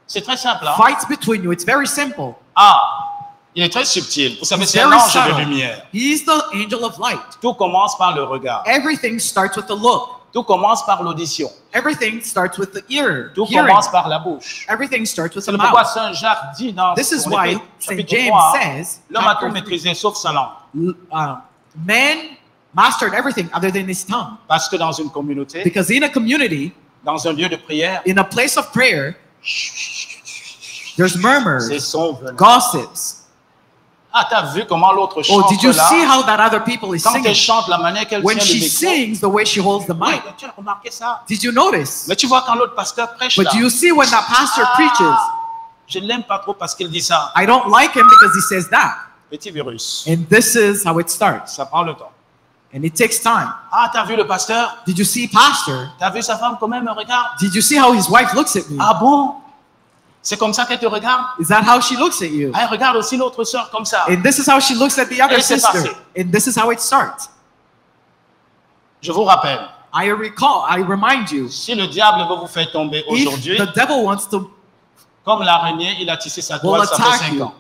C'est très simple. Hein? fights between you. It's very simple. Ah, il est très subtil. Vous savez, He's c'est un very ange de subtle. lumière. He's the angel of light. Tout commence par le regard. Everything starts with the look. Tout commence par l'audition. Everything starts with the ear. Tout Hearing. commence par la bouche. Everything starts with C'est the pourquoi mouth. Saint Jacques dit dans This is son why épître, Saint chapitre James 3, says, l'homme a tout chapter maîtrisé sauf sa langue. man mastered everything other than his tongue. Parce que dans une communauté, Because in a community, dans un lieu de prière, in a place of prayer, there's murmurs, c'est son venin. gossips. Ah, t'as vu comment l'autre Oh, chante did you see là? how that other people is Quand elle singing? chante, la manière qu'elle When tient le she micro. sings, the way she holds the Oui, mic. tu as remarqué ça? Did you notice? Mais tu vois quand l'autre pasteur prêche But là, do you see when that pastor preaches? je l'aime pas trop parce qu'il dit ça. I don't like him because he says that. Petit virus. And this is how it starts. Ça prend le temps. And it takes time. Ah, t'as vu le pasteur? Did you see pastor? T'as vu sa femme quand même me regarde? Did you see how his wife looks at me? Ah bon? C'est comme ça qu'elle te regarde? Is that how she looks at you? Ah, elle regarde aussi l'autre sœur comme ça. And this is how she looks at the other Et c'est sister. passé. And this is how it starts. Je vous rappelle, I remind you, si le diable veut vous faire tomber if aujourd'hui, the devil wants to comme l'araignée, il a tissé sa will toile, ça fait attack 5 you, ans.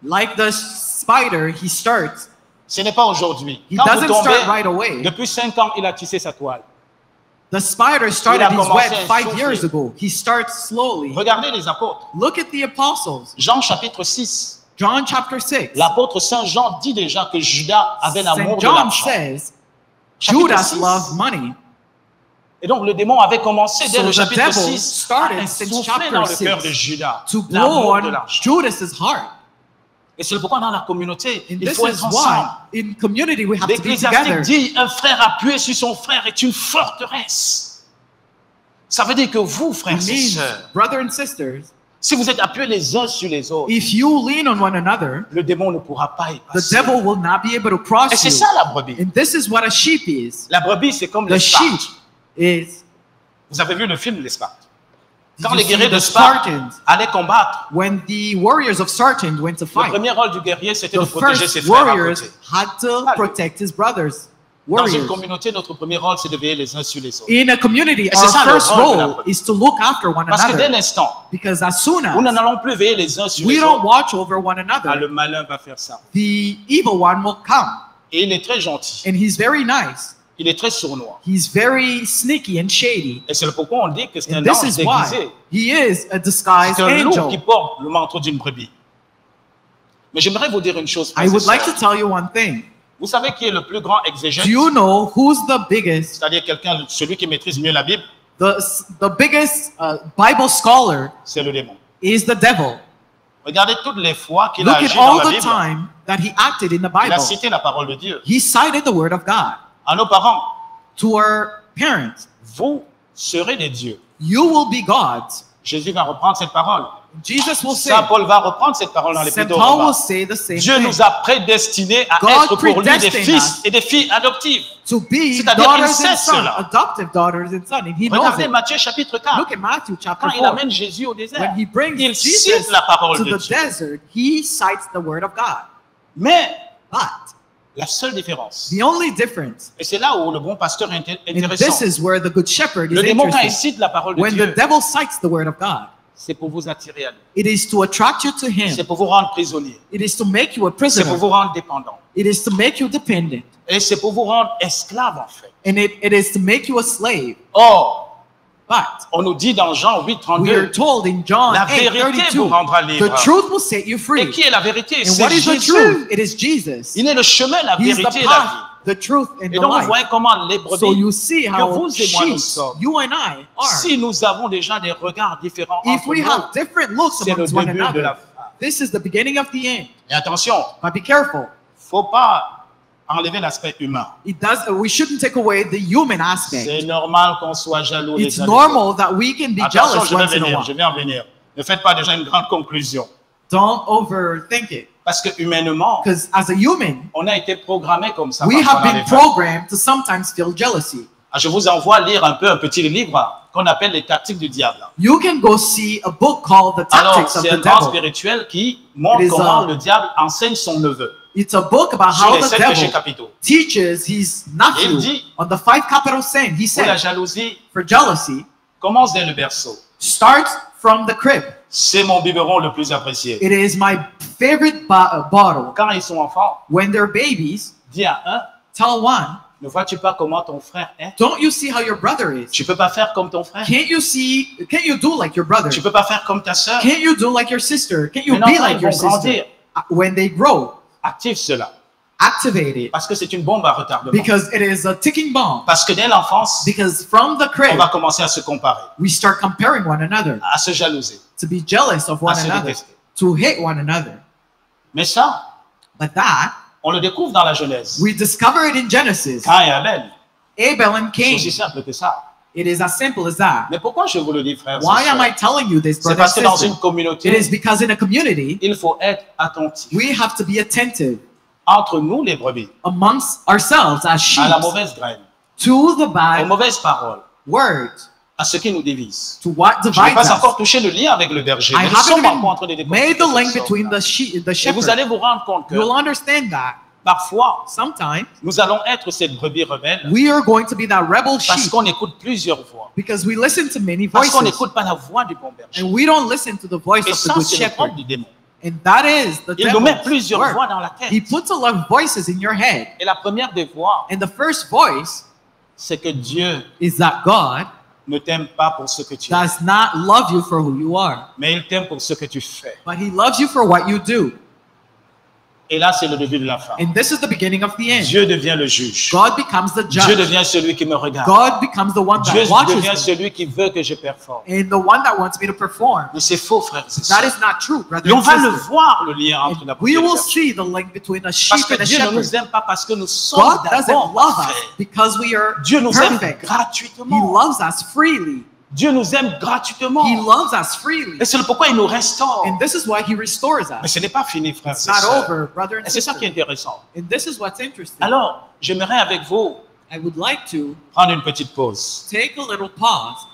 like the spider, he starts. Ce n'est pas aujourd'hui. He Quand vous doesn't tombez, start right away. depuis 5 ans, il a tissé sa toile. The spider started his commencé web à 5 souffler. years ago. He starts slowly. Regardez les apôtres. Look at the apostles. Jean chapitre 6. John chapter 6. L'apôtre Saint Jean dit déjà que Judas avait l'amour St. de John l'argent. says Chapitre Judas 6. loved money. Et donc le démon avait commencé dès So le the chapitre devil 6 started à since souffler chapter dans le 6 cœur de Judas. to blow L'amour de on l'argent. Judas's heart. Et c'est pourquoi dans la communauté, And il this faut is être ensemble. why in community we have to be L'Ecclésiastique together. dit un frère appuyé sur son frère est une forteresse. Ça veut dire que vous, frères It et means, sœurs, brother and sisters, si vous êtes appuyés les uns sur les autres, if you lean on one another, le démon ne pourra pas y the passer. devil will not be able to Et cross c'est you. ça la brebis. And this is what a sheep is. La brebis, c'est comme The les sheep Spartes. is Vous avez vu le film Les Spartes? Did Quand you les see guerriers de the Sparte Spartans? allaient combattre, When the warriors of Sartan went to le fight, premier rôle du guerrier, c'était the de protéger ses first frères à warriors côté. had to protect his brothers. Dans une Warriors. communauté, notre premier rôle, c'est de veiller les uns sur les autres. In a community, c'est our ça le first rôle de la role brebis. is to look after one Parce que dès another. l'instant Because as soon où nous as n'allons plus veiller les uns sur we les don't autres, watch over one ah, another, le malin va faire ça. the evil one will come. Et il est très gentil. And he's very nice. Il est très sournois. He's very sneaky and shady. Et c'est pourquoi on dit que c'est And un this ange is why déguisé. he is a disguised C'est un loup qui angel. porte le manteau d'une brebis. Mais j'aimerais vous dire une chose. frères I et would like to sœurs. tell you one thing. Vous savez qui est le plus grand exégète? Do you know who's the biggest, C'est-à-dire quelqu'un, celui qui maîtrise mieux la Bible, the biggest Bible scholar c'est le démon. is the devil. Regardez toutes les fois qu'il a Look agi at dans all la the Bible. time that he acted in the Il a Bible. cité la parole de Dieu. He cited the word of God À nos parents, to our parents. vous serez des dieux. You will be gods. Jésus va reprendre cette parole. Jesus will say, Saint Paul va reprendre cette parole dans les St. Épîtres aux Paul will Romains. say the same Dieu thing. nous a prédestinés à God être pour lui des predestined fils us et des filles adoptives. To be C'est-à-dire, il daughters sait and sons, cela. adoptive daughters and sons. And he knows Regardez it. Matthieu chapitre 4. Look at Matthew chapter Quand il 4. amène Jésus au désert, When he brings il Jesus cite la parole to de the Dieu. desert, he cites the word of God. Mais But la seule différence, the only difference, et c'est là où le bon pasteur est and intéressant, this is where the good shepherd le is démon quand il interesting. cite la parole de When Dieu, the devil cites the word of God, c'est pour vous attirer à lui. it is to attract you to C'est him. pour vous rendre prisonnier. It is to make you a C'est pour prisoner. vous rendre dépendant. It is to make you dependent. Et c'est pour vous rendre esclave en fait. And it is to make you a slave. Or, But on nous dit dans Jean 8, we are 32, told in John la vérité 8:32, vous rendra libre. the truth will set you Et free. qui est la vérité? And C'est what is the Jésus. truth? It is Jesus. Il est le chemin, la He's the vérité et la vie. path, the truth, and Et the donc, vous life. voyez comment les So brebis, you see que how vous et moi nous sheep, sommes. you and I are. Si nous avons déjà des regards différents If entre we nous, have different looks c'est le amongst one début de la another, fin. this is the beginning of the end. Et attention, But be careful. faut pas enlever l'aspect humain. We shouldn't take away the human C'est aspect. normal qu'on soit jaloux It's les uns des autres. normal that we can be Attention, jealous je vais once in a venir, while. je vais en venir. Ne faites pas déjà une grande conclusion. Don't overthink it. Parce que humainement, Because as a human, on a été programmé comme ça. we parfois have dans been les familles. programmed to sometimes feel jealousy. Ah, je vous envoie lire un peu un petit livre qu'on appelle Les tactiques du diable. You can go see a book called The Alors, Tactics of c'est un the grand Devil. spirituel qui montre It is comment a- le diable enseigne son neveu It's a book about sur how les the 7 péchés devil capitaux. teaches his Il nephew dit- on the 5 capital sin. He Pour la said, jalousie, for jealousy, commence dès le berceau. start from the crib. C'est mon biberon le plus apprécié. It is my favorite bottle. Quand ils sont enfants, When they're babies, dis à un, tell one, ne vois-tu pas comment ton frère est? don't you see how your brother is? Tu peux pas faire comme ton frère. Can't you do like your brother? Tu peux pas faire comme ta sœur. Can't you do like your sister? Can't you Maintenant, be quand like ils your vont sister? grandir, When they grow, active cela. activated Parce que c'est une bombe à retardement. because it is a ticking bomb. Parce que dès l'enfance, Because from the on crib, va commencer à se comparer, we start comparing one another, à se jalouser, to be jealous of à one se another, détester. to hate one another. Mais ça, But that, on le découvre dans la Genèse. we discover it in Genesis. Cain et Abel. Abel and C'est aussi Cain. simple que ça. It is as simple as that. Mais pourquoi je vous le dis, frère? Why am I telling you this, C'est brother parce que and dans sister? une communauté, It is because in a community, il faut être attentif. we have to be attentive Entre nous, les brebis, amongst ourselves as sheep à la mauvaise graine, to the aux bad mauvaises paroles, words, à ce qui nous divise. to what Je n'ai divides pas us. encore touché le lien avec le berger. I Mais nous haven't sommes even encore en train de made the décortiquer link cette between sorte-là. the Et vous shepherd. allez vous rendre compte que You'll understand that parfois, sometimes nous allons être cette brebis rebelle we are going to be that rebel parce sheep qu'on écoute plusieurs voix. because we listen to many Parce qu'on voices n'écoute pas la voix du bon berger. and we don't listen to the voice Et of the ça, good c'est le shepherd. propre du démon. And that is the Il nous met devil's plusieurs work. voix dans la tête. He puts a lot of voices in your head. Et la première des voix, And the first voice c'est que Dieu is that God ne t'aime pas pour ce que tu es, does not love you for who you are, mais il t'aime pour ce que tu fais. but he loves you for what you do. Et là, c'est le début de la fin. And this is the beginning of the end. Dieu devient le juge. God becomes the Dieu judge. devient celui qui me regarde. God becomes the one Dieu that watches devient me celui qui veut que je performe. and the one that wants me to perform. Mais c'est faux, frères et That sœurs. is not true, brother Et on and va le sister. voir, le lien entre la And brebis we et le will berger. see the link between a Parce sheep que and a Dieu ne shepherd. nous aime pas parce que nous sommes God doesn't d'abord love us parfaits. because we are Dieu nous aime perfect. He gratuitement. loves us freely. Dieu nous aime gratuitement. He loves us freely. Et c'est le pourquoi il nous restaure. And this is why he restores Mais us. ce n'est pas fini, frères It's et not sœurs. over, brother and Et c'est ça qui est sister. intéressant. And this is what's interesting. Alors, j'aimerais avec vous I would like to prendre une petite pause. take a little pause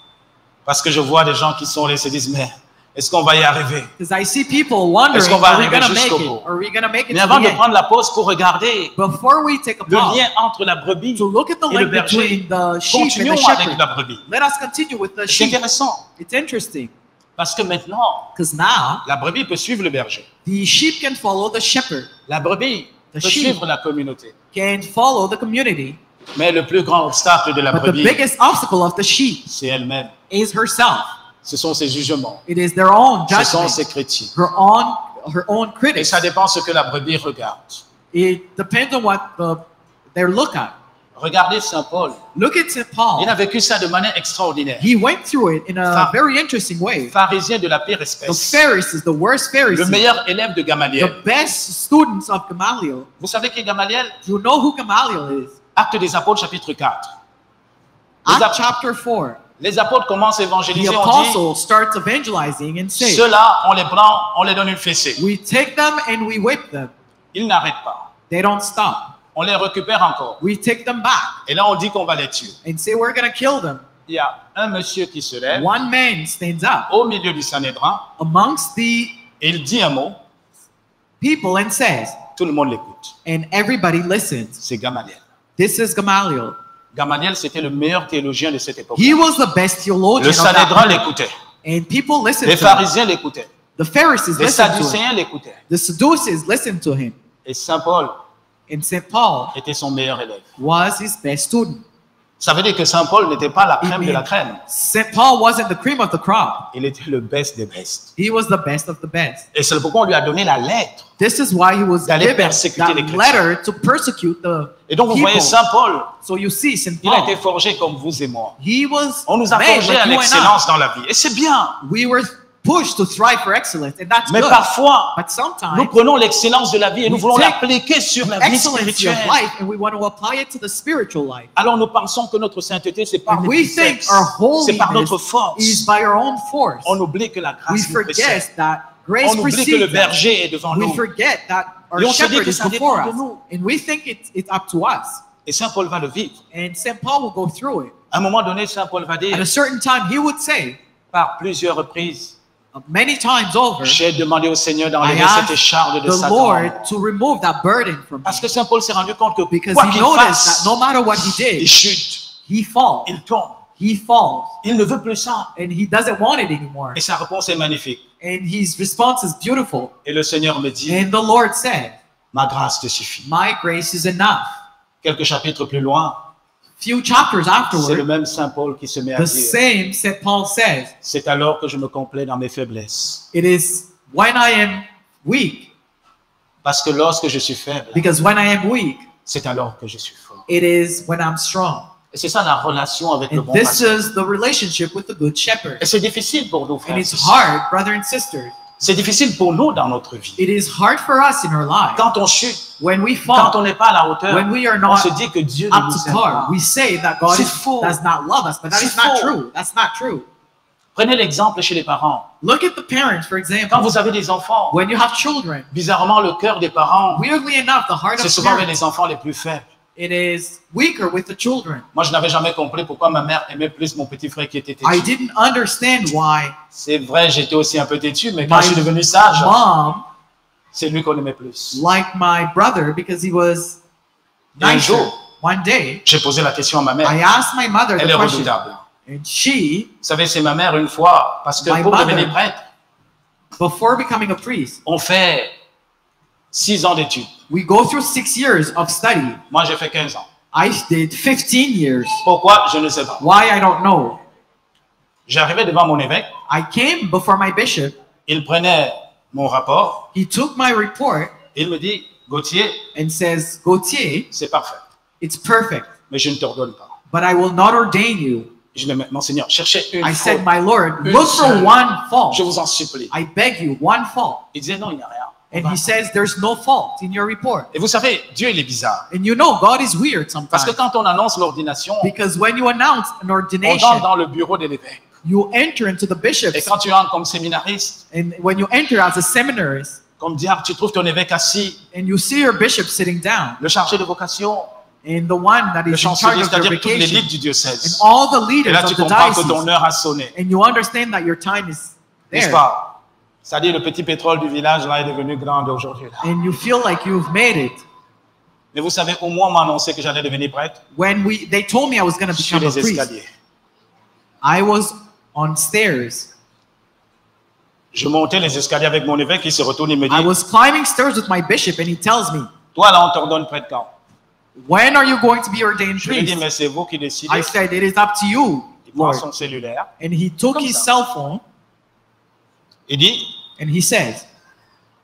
Parce que je vois des gens qui sont là et se disent, mais est-ce qu'on va y arriver? because I see people wondering, Est-ce qu'on va are we arriver going to make jusqu'au it? bout? Are we going to make it Mais to avant the de end? prendre la pause pour regarder Before we take a le pause, lien entre la brebis to look at the et le link berger, between the sheep and continuons the avec shepherd, la brebis. let us continue with the C'est sheep. intéressant It's interesting parce que maintenant, because now la brebis peut suivre le berger. the sheep can follow the shepherd, La brebis The peut sheep. suivre la communauté. can follow the community, Mais le plus grand obstacle de la but the brebis, biggest obstacle of the sheep c'est elle-même. is herself. Ce sont ses jugements. It is their own Ce sont judgment, ses critiques. her own Et critics. ça dépend ce que la brebis regarde. It depends on what they look at. Regardez Saint Paul. Look at St. Il Paul. a vécu ça de manière extraordinaire. He went through it in a Phar- very interesting way. Pharisien de la pire The espèce. Pharisees, the worst Le Pharisees, meilleur élève de Gamaliel. the best students of Gamaliel. Vous savez qui est Gamaliel? You know who Gamaliel is? Actes des Apôtres, chapitre 4. Les, Acts ap- chapter 4. les apôtres commencent à The évangéliser. On dit, apostle starts evangelizing and says, ceux-là, on les prend, on les donne une fessée. we take them and we whip them. Ils n'arrêtent pas. They don't stop. On les récupère encore. We take them back Et là, on dit qu'on va les tuer. and say we're going to kill them. Il y a un monsieur qui se lève One man stands up au milieu du Sanhédrin amongst the et il dit un mot. people and says, Tout le monde l'écoute. and everybody listens, C'est Gamaliel. this is Gamaliel. Gamaliel, c'était le meilleur théologien de cette époque. He was the best theologian Le of that Sanhédrin time. l'écoutait. And people listened Les to him. pharisiens l'écoutaient. The Pharisees Les listened to him. sadducéens l'écoutaient. The Sadducees listened to him. Et Saint Paul And St. Paul était son meilleur élève. was his best student. Ça veut dire que Saint Paul n'était pas la It crème de la means crème. St. Paul wasn't the cream of the crop. Il était le best des best. He was the best of the best. Et c'est pourquoi on lui a donné la lettre. This is why he was D'aller given persécuter les that chrétiens. letter to persecute the Et donc vous voyez people. Saint Paul, So you see, St. il a été Paul, forgé comme vous et moi. he was On nous a made forgé like à you and I. l'excellence dans la vie. Et c'est bien. We were pushed to strive for excellence, and that's Mais good. parfois, But nous sometimes, prenons l'excellence de la vie et nous We voulons take l'appliquer sur la vie excellency spirituelle. of life, and we want to apply it to the spiritual life. Alors nous pensons que notre sainteté, c'est par And des we think biceps. our C'est par notre holiness force. is by our own force. On oublie que la We grâce nous précède. forget that grace On oublie que le precedes us. berger est devant We nous. forget that our Et on se dit shepherd que is ça before dépend de us. nous. And we think it's up to us. Et Saint Paul va le vivre. And St. Paul will go through it. À un moment donné, Saint Paul va dire, At a certain time, he would say, par plusieurs reprises, many times over, j'ai demandé au Seigneur I d'enlever cette asked écharde de the Satan. Lord to remove that burden from me. Parce que Saint Paul s'est rendu compte que Because quoi he qu'il noticed fasse, that no matter what he il did, chute, he falls. il tombe. He falls. Il ne veut plus ça. And he doesn't want it anymore. Et sa réponse est magnifique. And his response is beautiful. Et le Seigneur me dit, And the Lord said, ma grâce te suffit. my grace is enough. Quelques chapitres plus loin, Few chapters c'est le afterward, même Saint Paul qui se met à the dire, same St. Paul says, c'est alors que je me complais dans mes faiblesses. it is when I am weak Parce que lorsque je suis faible, Because when I am weak, c'est alors que je suis fort. it is when I'm strong. Et c'est ça la relation avec le And bon this pasteur. is the relationship with the good shepherd. Et c'est difficile pour nous, frères And et it's sœurs. hard, brother and sister. C'est difficile pour nous dans notre vie. It is hard for us in our life. Quand on chute, When we quand on fall, n'est pas à la hauteur, when we are on not se dit que Dieu ne up nous to aime par, pas. we say that God C'est faux. does not love us, but that C'est is not faux. true. That's not true. Prenez l'exemple chez les parents. Look at the parents, for Quand example. vous avez des enfants, When you have children, bizarrement, le cœur des parents, weirdly enough, the heart c'est of souvent avec parents, les enfants les plus faibles. it is weaker with the children. Moi, je n'avais jamais compris pourquoi ma mère aimait plus mon petit frère qui était I têtu. didn't understand why C'est vrai, j'étais aussi un peu têtu, mais quand My je suis devenu sage, mom c'est lui qu'on aimait plus. liked my brother because he was Et un nicer. jour, One day, j'ai posé la question à ma I mère. asked my mother Elle the est question, redoutable. and she, Vous savez, c'est ma mère une fois, parce que My pour mother- devenir prêtre, before becoming a priest, on fait 6 ans d'études. we go through 6 years of study. Moi, j'ai fait 15 ans. I did 15 years. Pourquoi? Je ne sais pas. Why, I don't know. J'arrivais devant mon évêque, I came before my bishop. il prenait mon rapport, He took my report il me dit, Gauthier, and says, Gautier, c'est parfait, it's perfect, mais je ne te redonne pas. but I will not ordain you. Je dis, mon Seigneur, cherchez une I faute. said, my Lord, Une look for seule. one fault. Je vous en supplie. I beg you, one fault. Il disait, non, il n'y a rien. And he says, there's no fault in your report. Et vous savez, Dieu, il est bizarre. And you know, God is weird Parce que sometimes. quand on annonce l'ordination, Because when you announce an on entre ordination, dans le bureau de l'évêque. you enter into the Et bishops. quand tu entres comme séminariste, And when you enter as a seminarist, comme diable, tu trouves ton évêque assis, and you see your bishop sitting down, le chargé de vocation, and the one that le is in charge chancelier, of your c'est-à-dire toutes les vacation, lides du and diocèse. all the Et leaders là, tu of the comprends que ton diocese, heure a sonné. and you understand that your time is N'est-ce there, pas? C'est-à-dire le petit pétrole du village, là, est devenu grand aujourd'hui. Là. and you feel like you've made it. Mais vous savez, au moins, on m'a annoncé que j'allais devenir prêtre When they told me I was going to sur become a les priest, escaliers. I was on stairs. Je montais les escaliers avec mon évêque, il se retourne, il me I dit, was climbing stairs with my bishop, and he tells me, toi, là, on t'ordonne prêtre quand? when are you going to be ordained Je lui ai dit, priest? mais c'est vous qui décidez. I said, it is up to you, Il prend Lord. son cellulaire. And he took Comme his ça. cell phone, Il dit, and he says,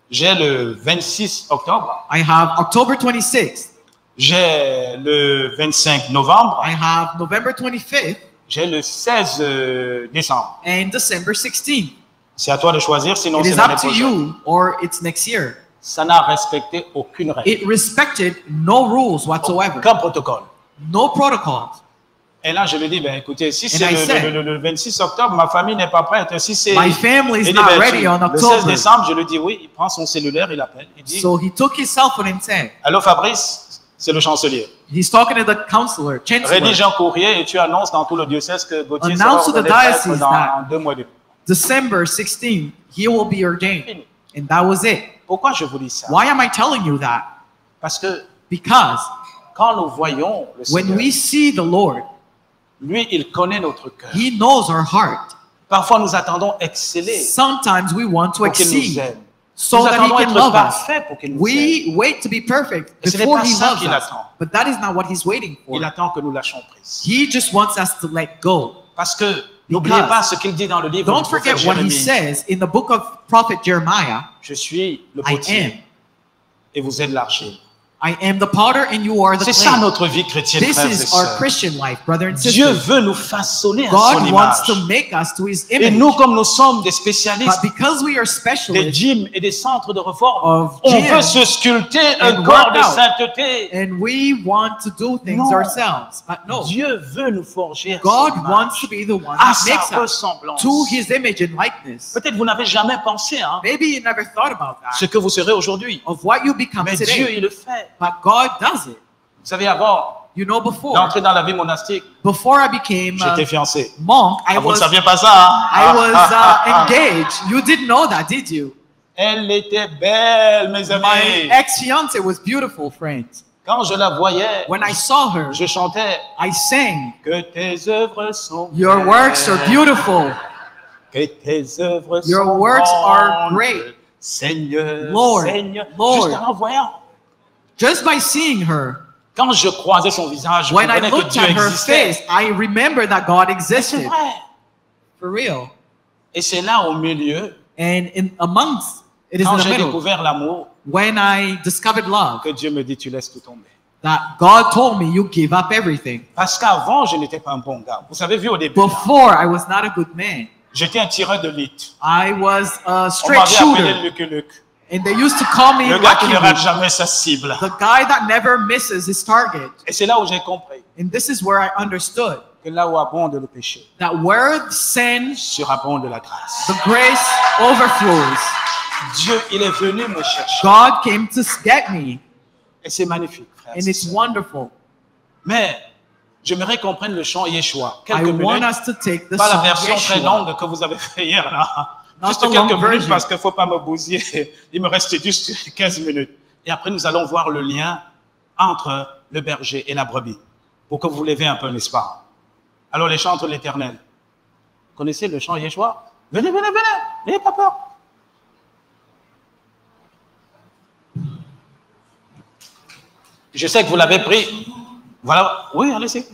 j'ai le 26 octobre, I have October 26th, j'ai le 25 novembre, I have November 25th, j'ai le 16 décembre. and December 16th. C'est à toi de choisir, sinon It c'est is l'année up to prochaine. you, or it's next year. Ça n'a respecté aucune règle, It respected no rules whatsoever, aucun protocole. no protocols. Et là, je lui dis, ben écoutez, si c'est I said, le 26 octobre, ma famille n'est pas prête. Si c'est My family is il dit, not ben, ready on le 16 October. décembre, je lui dis oui, il prend son cellulaire, il appelle, il dit, So he took his cell phone and said, allô Fabrice, c'est le chancelier. he's talking to the counselor, Rédige chancellor. un courrier et tu annonces dans tout le diocèse que Gauthier sera Announce to the ordonné prêtre diocese dans that- 2 mois de plus. December 16th, he will be ordained. And that was it. Pourquoi je vous dis ça? Why am I telling you that? Parce que Because quand nous voyons le when Seigneur, we see the Lord, lui, il connaît notre cœur. he knows our heart. Parfois, nous attendons exceller Sometimes we want to pour qu'il nous exceed aime. so Nous that he attendons can être love us. parfaits pour qu'il nous aime. We wait to be perfect Et ce n'est before pas he ça loves qu'il us. attend. But that is not what he's waiting for. Il attend que nous lâchions prise. He just wants us to let go. Parce que n'oubliez pas ce qu'il dit dans le livre Don't du prophète forget what he Jérémie. says in the book of prophet Jeremiah. Je suis le I am. potier et vous êtes l'argile. I am the potter and you are the C'est ça clay. notre vie chrétienne, This frères et is our sœurs. Christian life, brother and Dieu sister. veut nous façonner à son God wants to image. make us to his Et image. nous, comme nous sommes des But spécialistes because we are des specialists gyms et des centres de réforme, of on gym veut se sculpter un and corps de workout. sainteté. and we want to do things Non. ourselves, but no, Dieu veut nous forger à God son wants image, to be the one à that sa makes us ressemblance. to his image and likeness. Peut-être vous n'avez jamais pensé hein, Maybe you never thought about ce that, que vous serez aujourd'hui. of what you become Mais Dieu, today, il le fait. but God does it. Vous savez, avant You know, before d'entrer dans la vie monastique, I became j'étais a fiancé. monk, Ah, vous ne saviez pas ça, hein? I was engaged. You didn't know that, did you? Elle était belle, mes My amis. ex-fiance was beautiful, friends. Quand je la voyais, When I saw her, je chantais I sang, que tes œuvres sont your belles, works are beautiful. que tes œuvres Your sont works are grandes. great. Seigneur, Lord, Seigneur. Lord. Juste en voyant. Just by seeing her, Quand je croisais son visage, je when I comprenais que looked Dieu at her existait. face, I remember that God Et c'est existed. vrai. For real. Et c'est là au milieu, And in amongst, it is in quand the j'ai middle, découvert l'amour, when I discovered love, que Dieu me dit, tu laisses tout tomber. that God told me, you give up everything. Parce qu'avant, je n'étais pas un bon gars. Vous avez vu au début, Before, I was not a good man. j'étais un tireur de l'élite. I was a On straight m'avait appelé shooter. Lucky Luke. And they used to call me Le gars qui Lucky ne rate Luke, jamais sa cible. the guy that never misses his target. Et c'est là où j'ai compris And this is where I understood que là où abonde le péché, that where sin, surabonde la grâce. the grace overflows. Dieu, il est venu me chercher. God came to get me, Et c'est magnifique, frère. and it's wonderful. Mais j'aimerais qu'on prenne le chant Yeshua. I Quelques want minutes. us to take the Pas la song version très Yeshua. longue que vous avez fait hier là. Not Juste the long quelques minutes version. parce qu'il ne faut pas me bousiller. Il me reste juste 15 minutes. Et après, nous allons voir le lien entre le berger et la brebis. Pour que vous levez un peu, n'est-ce pas? Alors, les chants entre l'Éternel. Vous connaissez le chant Yeshua? Venez, venez, venez. N'ayez pas peur. Je sais que vous l'avez pris. Voilà. Oui, allez-y.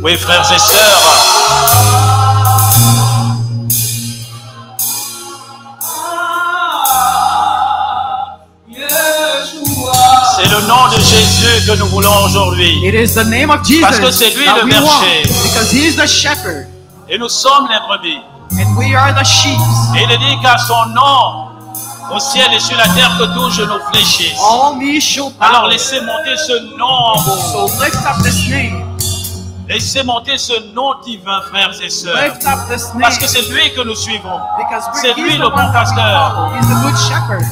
Oui, frères et sœurs. C'est le nom de Jésus que nous voulons aujourd'hui. It is the name of Jesus Parce que c'est lui that le we berger. want, because he is the shepherd, Et nous sommes les brebis. and we are the sheep. Et il dit qu'à son nom, au ciel et sur la terre, que tout genou fléchisse. All knees shall Alors bow. laissez monter ce nom en vous. So lift up this name. Laissez monter ce nom divin, frères et sœurs. Lift up this name. Parce que c'est lui que nous suivons. Because C'est he's lui the le one bon that we pasteur. follow. He's the good shepherd.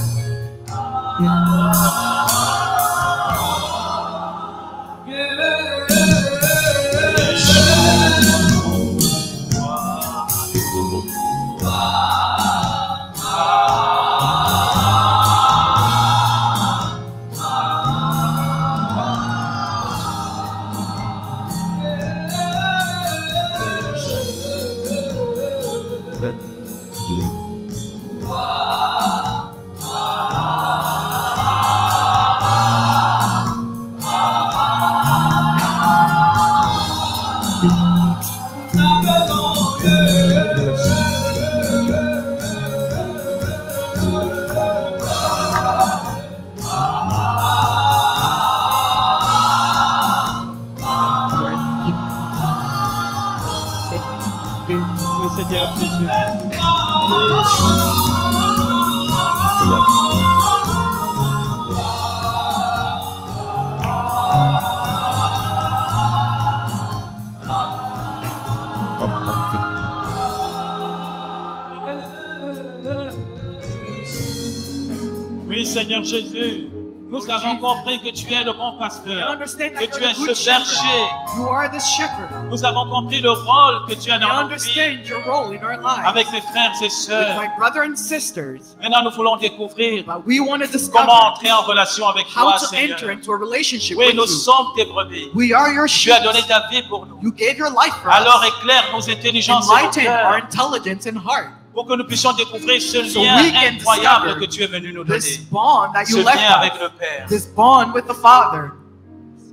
Oui, Seigneur Jésus, nous avons compris que tu es le bon We pasteur, understand que that tu you're es the good ce berger. shepherd. You are the shepherd. Nous avons compris le rôle que tu as We dans notre vie understand your role in our lives. avec mes frères et With sœurs. my brother and sisters. Maintenant, nous voulons découvrir But we want to comment discover entrer en relation avec how toi, to Seigneur. enter into a relationship Oui, with nous you. sommes tes brebis. We are your Tu sheep. as donné ta vie pour nous. You gave your life for Alors us. éclaire nos intelligences et nos Enlighten our cœurs intelligence and heart. pour que nous puissions découvrir ce So lien we can incroyable discover que tu es venu nous This donner. bond that Ce you lien left avec us. le Père. This bond with the Father.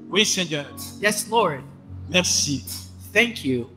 Oui, Seigneur. Yes, Lord. Merci. Thank you.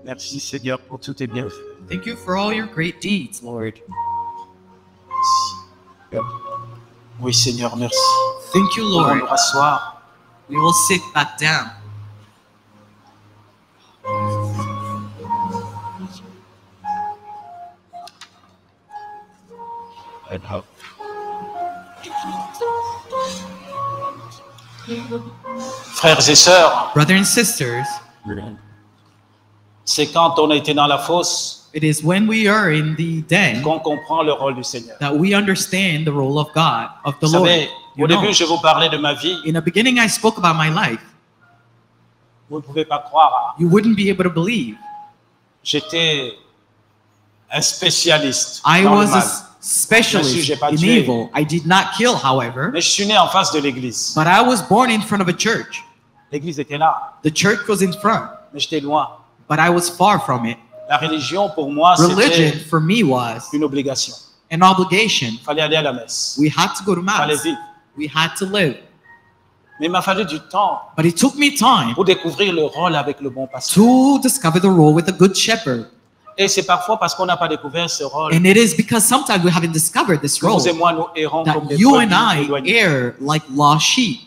Merci, Seigneur, pour tous tes bienfaits. Thank you for all your great deeds, Lord. Oui, Seigneur, merci. Thank you, On va Lord. nous rasseoir. We will sit back down. Frères et sœurs, Brothers and sisters, c'est quand on a été dans la fosse it is when we are in the den qu'on comprend le rôle du Seigneur. that we understand the role of God, of the Vous Lord. savez, You au know, début, je vous parlais de ma vie. in the beginning, I spoke about my life. Vous ne pouvez pas croire. You wouldn't be able to believe. J'étais un spécialiste I dans le was mal. a specialist j'ai pas in tué. evil. I did not kill, however, Mais je suis né en face de l'église. but I was born in front of a church. L'église était là, The church was in front, mais j'étais loin. but I was far from it. La religion, pour moi, Religion c'était for me was une obligation. an obligation. Il fallait aller à la messe. We had to go to Il fallait mass. vivre. We had to live. Mais il m'a fallu du temps But it took me time pour découvrir le rôle avec le bon pasteur. to discover the role with a good shepherd. Et c'est parfois parce qu'on n'a pas découvert ce rôle And it is because sometimes we haven't discovered this que role vous et moi, nous errons comme that des you and brebis I éloignés. err like lost sheep,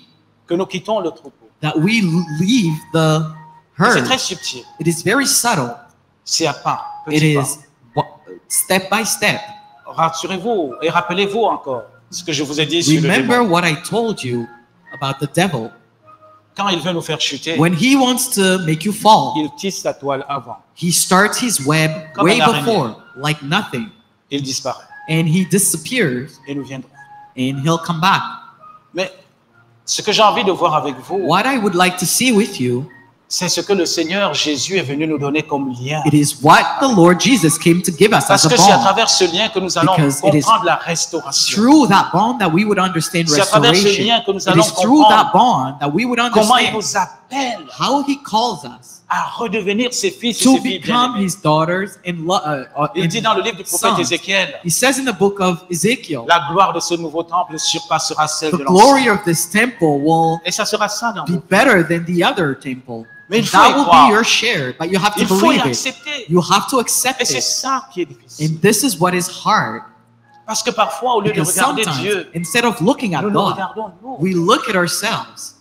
Que nous quittons le troupeau. that we leave the C'est herd. très subtil. It is very subtle. C'est à pas. It Petit pas. is step by step. Rassurez-vous et rappelez-vous encore ce que je vous ai dit sur le Remember démon. what I told you about the devil. Quand il veut nous faire chuter, When he wants to make you fall, il tisse sa toile avant. he starts his web Comme way un araignée. before, like nothing, Il disparaît. and he disappears, Et nous viendrons. and he'll come back. Mais ce que j'ai envie de voir avec vous, What I would like to see with you, c'est ce que le Seigneur Jésus est venu nous donner comme lien. it is what the Lord Jesus came to give us Parce as a que c'est à bond. travers ce lien que nous allons Because it is comprendre la restauration. Through that bond that we would understand C'est à travers ce restoration. lien que nous It allons is through comprendre that bond that we would Comment il understand nous appelle how he calls us à redevenir ses fils et to ses filles become bien-aimés. his daughters Il dit dans le livre du prophète sons. Ézéchiel, He says in the book of Ezekiel, la gloire de ce nouveau temple surpassera celle the de l'ancien. glory of this temple will Et ça sera ça dans be vous. better than the other temple. Mais il And faut that y will croire. be your share, but you have to Il faut y believe it. accepter. You have to accept Et c'est it. ça qui est difficile. And this is what is hard. Parce que parfois, au lieu de Because regarder sometimes, Dieu, instead of looking at nous nous God, regardons nous. we look at ourselves.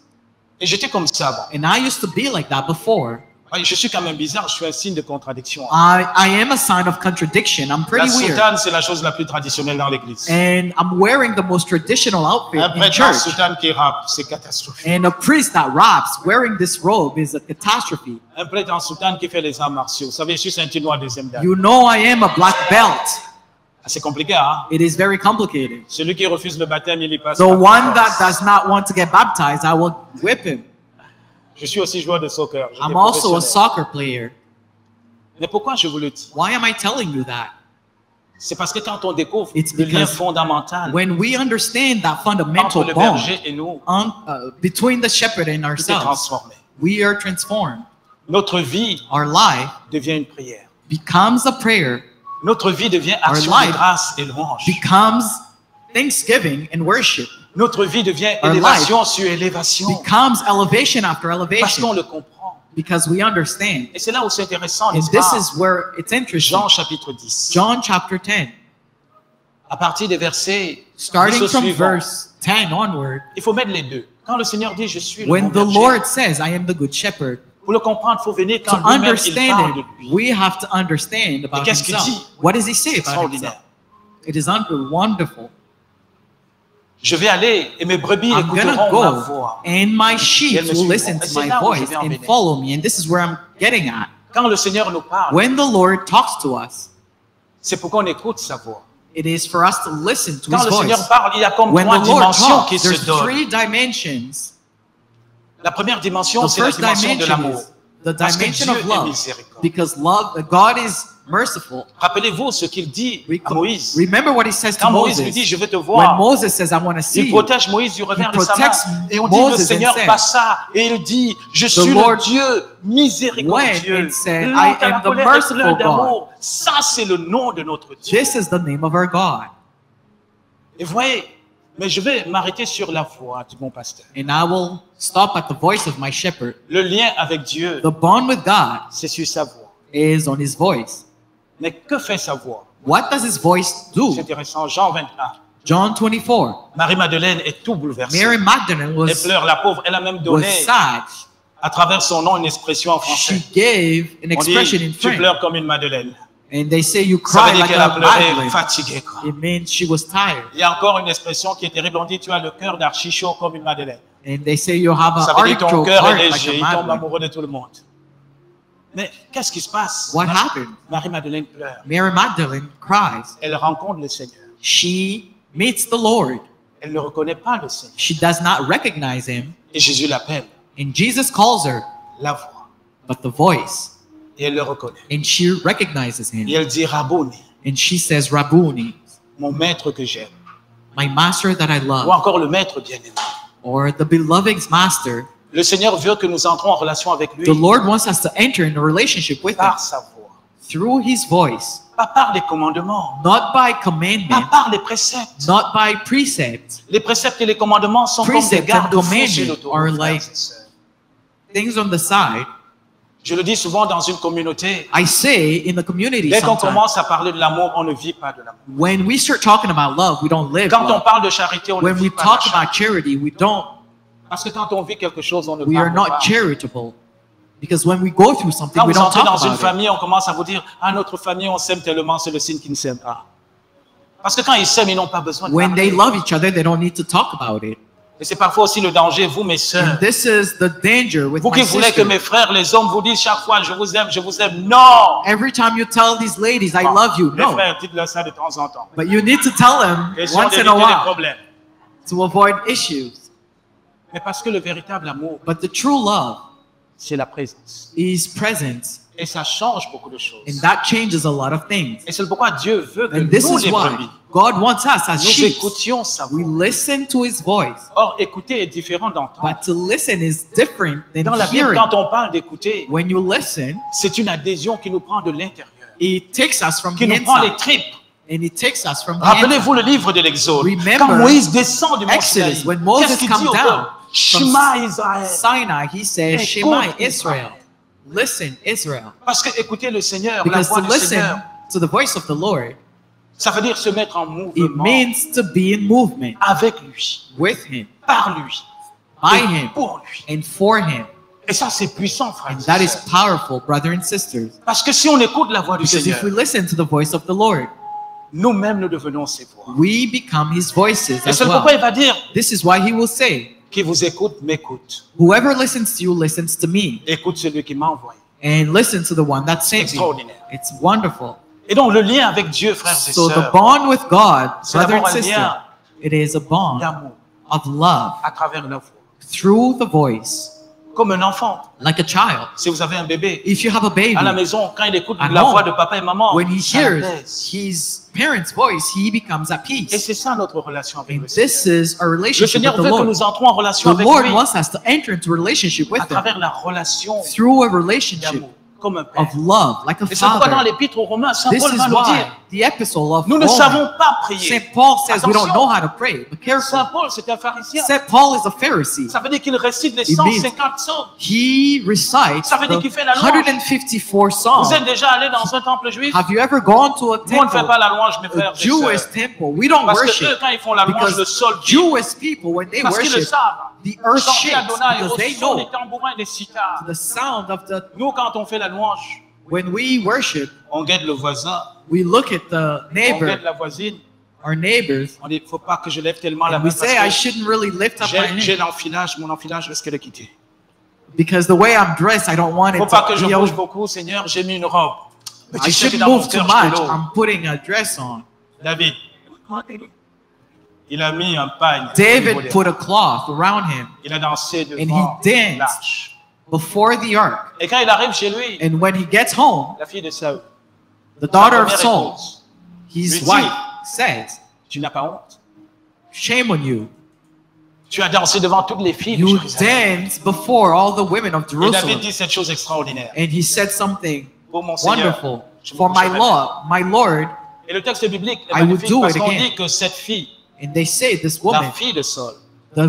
Et j'étais comme ça avant. And I used to be like that before. Ouais, je suis quand même bizarre, je suis un signe de contradiction. I am a sign of contradiction. I'm La pretty weird. soutane, c'est la chose la plus traditionnelle dans l'église. And I'm wearing the most traditional outfit Un in prêtre en church. soutane qui rappe, c'est catastrophique. And a priest that raps wearing this robe is a catastrophe. Un prêtre en soutane qui fait les arts martiaux. Vous savez, je suis ceinture noire deuxième dan. You know I am a black belt. C'est compliqué, hein? It is very complicated. Celui qui refuse le baptême, il y passe. The par one that force. does not want to get baptized, I will whip him. Je suis aussi joueur de soccer. J'étais I'm also a professionnel. soccer player. Mais pourquoi je vous le dis? Why am I telling you that? C'est parce que quand on découvre It's le lien because fondamental When we understand that entre fundamental le bond berger et nous, between the shepherd and tout est ourselves, transformé. we are transformed. Notre vie Our life devient une prière. becomes a prayer, Notre vie devient Our action life de grâce et louange. becomes thanksgiving and worship, Notre vie devient Our élévation sur élévation. becomes elevation after Parce qu'on elevation, le comprend. because we understand. Et c'est là où c'est intéressant, And n'est-ce this pas? is where it's interesting. Jean chapitre 10. John chapter 10, À partir des versets 10 starting au from suivant, verse 10 onward, il faut mettre les deux. Quand le Seigneur dit je suis le when bon the berger, Lord says, I am the good shepherd, pour le comprendre, il faut venir to quand lui-même il parle understand de it, lui. we have to understand about qu'est-ce qu'il himself. dit? What does he say C'est about extraordinaire. himself? It is wonderful. Je vais aller et mes brebis I'm gonna écouteront ma go, voix. and my sheep Et elles me will listen suivront. to Et c'est my là où je voice vais en and venir. follow me. And this is where I'm getting at. Quand le Seigneur nous parle, When the Lord talks to us, c'est pour qu'on écoute sa voix. it is for us to listen to Quand his le voice. Seigneur parle, il y a comme When trois the Lord dimensions qui talks, se there's donnent. 3 dimensions. La première dimension, The c'est la first dimension de dimension l'amour. is the Parce que dimension Dieu of est love. miséricordieux. Because God is merciful. Rappelez-vous ce qu'il dit à Moïse. Remember what he says to Quand Moïse lui dit, Moses. je veux te When voir, Moses says, I want to see il you, protège Moïse du revers de sa main. protects Et on dit, le Moses and Seigneur says, passa et il dit, je suis Lord le Dieu miséricordieux. went and said, Lent I à la am the colère et merciful plein God. d'amour. Ça, c'est le nom de notre Dieu. this is the name of our God. Et vous voyez, mais je vais m'arrêter sur la voix du bon pasteur. And I will stop at the voice of my shepherd. Le lien avec Dieu, The bond with God c'est sur sa voix. is on his voice. Mais que fait sa voix? What does his voice C'est do? intéressant. Jean 21. John 24. Marie-Madeleine est tout bouleversée. Mary Magdalene Elle was pleure, la pauvre. Elle a même donné sad. à travers son nom une expression en She français. gave an On dit, expression in tu French. pleures comme une Madeleine. And they say you Ça veut cry dire like qu'elle a a pleuré Magdalene. fatiguée. Quoi. It means she was tired. Il y a encore une expression qui est terrible. On dit, tu as le cœur d'archichaud comme une Madeleine. And they say you have Ça an veut dire que ton artichoke cœur heart est like léger. a Il tombe Magdalene. amoureux de tout le monde. Mais qu'est-ce qui se passe? What happened? Marie-Madeleine pleure. Mary Magdalene cries. Elle rencontre le Seigneur. She meets the Lord. Elle ne reconnaît pas le Seigneur. She does not recognize him. Et Jésus l'appelle And Jesus calls her, la voix. but the voice. Et elle le reconnaît. And she recognizes Et him. elle dit, Rabboni, And she says, Rabboni, mon maître que j'aime. my master that I Ou love. encore le maître bien-aimé. Or the beloved's master. Le Seigneur veut que nous entrons en relation avec lui The Lord wants us to enter in a relationship with him par sa voix. through his voice. Pas par les commandements. Not by Pas commandment, par les préceptes. not by precept. Les préceptes et les commandements sont comme des Precepts and garde-fous sur commandments l'autoroute, are frères like- et sœurs. Things on the side. Je le dis souvent dans une communauté. I say in the community Dès qu'on sometimes, commence à parler de l'amour, on ne vit pas de l'amour. when we start talking about love, we don't live Quand on love. parle de charité, on ne When vit we pas de la talk charité. about charity, we don't. Parce que quand on vit quelque chose, on ne We are parle not pas. charitable. Because when we go through something, Quand we vous don't entrez talk dans une about it. famille, on commence à vous dire, ah, notre famille, on s'aime tellement, c'est le signe qu'ils ne s'aiment pas. Parce que quand ils s'aiment, ils n'ont pas besoin de When parler. they love each other, they don't need to talk about it. Et c'est parfois aussi le danger, vous, mes sœurs. And this is the danger with Vous qui my voulez que sister. mes frères, les hommes, vous disent chaque fois, je vous aime, je vous aime. Non! Every time you tell these ladies, I Non. love you, Les no. frères, dites-leur ça de temps en temps. But you need to tell them Question once in d'éviter a les while problèmes. to avoid issues. Mais parce que le véritable amour, But the true love c'est la présence. is present, Et ça change beaucoup de choses. and that changes a lot of things. Et c'est pourquoi Dieu veut que And this nous, is les why brebis, God wants us as nous sheep. écoutions sa We voix. listen to His voice. Or, écouter est différent d'entendre. But to listen is different than Dans la Bible, hearing. quand on parle d'écouter, When you listen, c'est une adhésion qui nous prend de l'intérieur, it takes us from qui the nous prend les inside, tripes. and it takes us from the Rappelez-vous inside. le livre de l'Exode. Remember Quand Moïse descend du mont Exodus, Sinaï, when Moses qu'est-ce qu'il comes dit au down peuple? Shema Israël. Sinai, He says, Écoute, Shema Israël. Israel. Listen, Israel. Parce que écouter le Seigneur, la Because voix to du Seigneur, listen to the voice of the Lord, ça veut dire se mettre en it mouvement means to be in movement avec lui, with Him, par lui, by et Him, pour lui. and for Him. Et ça, c'est puissant, frères And et that is sœurs. powerful, brothers and sisters. Parce que si on écoute la voix du Because Seigneur, if we listen to the voice of the Lord, nous-mêmes, nous devenons ses voix. we become His voices Et as c'est pourquoi well. il va dire, This is why He will say, qui vous écoute, m'écoute. whoever listens to you listens to me, Écoute celui qui m'a envoyé. and listen to the one that sent me. Extraordinaire. It's wonderful. Et donc, le lien avec Dieu, frères et So the sœurs, bond with God, c'est brother and d'abord un sister, lien it is a bond d'amour of love à travers la voix. through the voice, Comme un enfant. like a child. Si vous avez un bébé If you have a baby, à la maison, quand il écoute At la home, voix de papa et maman, when he ça hears l'apaise. his parents' voice, he becomes at Et peace. c'est ça notre relation avec And le Seigneur. this is a Le relationship with Seigneur the veut que Lord. nous entrons en relation The avec Lord lui wants us to enter into a relationship à with Him travers la relation through a relationship d'amour, comme un père. of love, like a Et c'est pourquoi dans father. l'épître aux Romains, Saint This Paul is va nous why dire, the epistle of nous ne savons Romans, pas prier. St. Paul says we don't Attention. know how to pray. But careful, Saint Paul, c'est un pharisien. St. Paul is a Pharisee. Ça veut dire qu'il récite les It means- 150 psaumes. He recites Ça veut dire the qu'il fait la louange. 154 Vous songs. êtes déjà allé dans un temple juif? Have you ever gone to a Nous, on ne fait temple, pas la louange, mes frères a et Jewish sœurs. temple? We don't Parce que eux, worship quand ils font la louange, le sol because vibre. Jewish people, when they Parce qu'ils le worship, savent. the earth Chanter shakes Adonai because au they son des know tambourins et des sitars. the sound of the. Nous, quand on fait la louange, When we worship, on guette le voisin, we look at the on neighbor, guette la voisine. our neighbors, On dit, faut pas que je lève tellement la and main we say, I parce shouldn't really lift que up my j'ai hand l'enfilage, mon enfilage risque de quitter. because the way I'm dressed, I don't want Faut it pas que to je be bouge out. beaucoup, Seigneur, j'ai mis une robe. Mais I tu sais que shouldn't dans mon move too cœur, je much. te loue. I'm putting a dress on. David, il a mis un pagne. au niveau David des- put a cloth around him Il a dansé and devant he danced l'arche. before the ark. Et quand il arrive chez lui, And when he gets home, la fille de Saül, the sa daughter of première Saul, épouse, his lui dit, wife, says, tu n'as pas honte. shame on you. Tu as dansé devant toutes les filles de You Jérusalem. dance before all the women of Et David Jerusalem. dit cette chose extraordinaire. And he said something Pour mon Seigneur, wonderful. je me For my coucherai. Lord, my Lord, Et le texte biblique est I would magnifique do parce it qu'on again. dit que cette fille, and they say this la woman, fille de Saul, the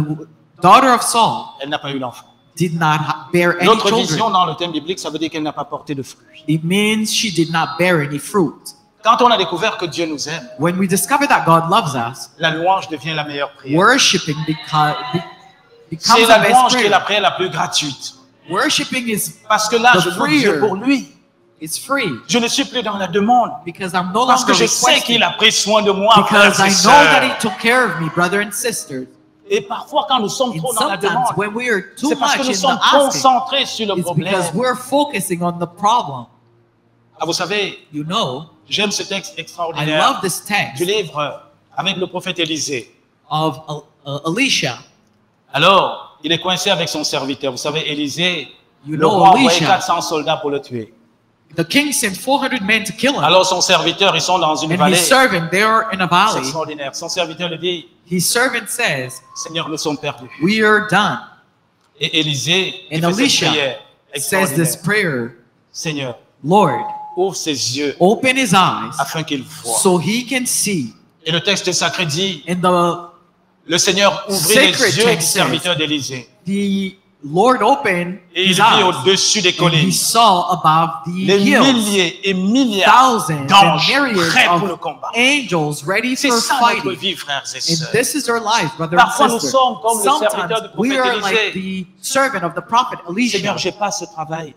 daughter of Saul, elle n'a pas eu l'enfant. did not bear any L'autre vision children. dans le thème biblique, ça veut dire qu'elle n'a pas porté de fruits. It means she did not bear any fruit. Quand on a découvert que Dieu nous aime, When we discover that God loves us, la louange devient la meilleure prière. worshiping becomes C'est the la best louange qui est la prayer. prière la plus gratuite. Worshiping is Parce que là, The je loue Dieu freer. pour lui. it's free Je ne suis plus dans la demande. because I'm no Parce que longer je sais requesting. qu'il a pris soin de moi, Because frères I et know that He sœurs. took care of me, brother and sister. Et parfois, quand nous sommes And trop dans la sometimes demande, when we are too c'est parce que much nous in sommes the asking, concentrés sur le it's problème. because we're focusing on the problem. Ah, vous savez, You know, j'aime ce texte I extraordinaire love this du text livre avec le prophète Élisée. of Elisha. Alors, il est coincé avec son serviteur. Vous savez, Élisée, You le know roi a envoyé Elisha. 400 soldats pour le tuer. The king sent 400 men to kill him. Alors, son serviteur, ils sont dans une And vallée. his servant, they are in a C'est valley. extraordinaire. Son serviteur lui dit, His servant says, Seigneur, nous sommes perdus. we are done. Et Élisée, il And fait cette Elisha prière says this extraordinaire. prayer, Seigneur, Lord, ouvre ses yeux open his eyes afin qu'il voie. so he can see. Et le texte sacré dit, And le Seigneur ouvrit Sacred les yeux text du says, serviteur d'Élisée. the Lord opened Et il his vit eyes. au-dessus des And he collines saw above the les hills milliers et milliards thousands and d'anges myriads prêts pour le of combat. angels ready C'est for ça notre fighting. vie, frères et And sœurs. this is our life, brother Parfois, and nous sister. sommes comme le serviteur du Sometimes we prophète are like Élisée. the servant of the prophet Elisha. Seigneur, j'ai pas ce travail. I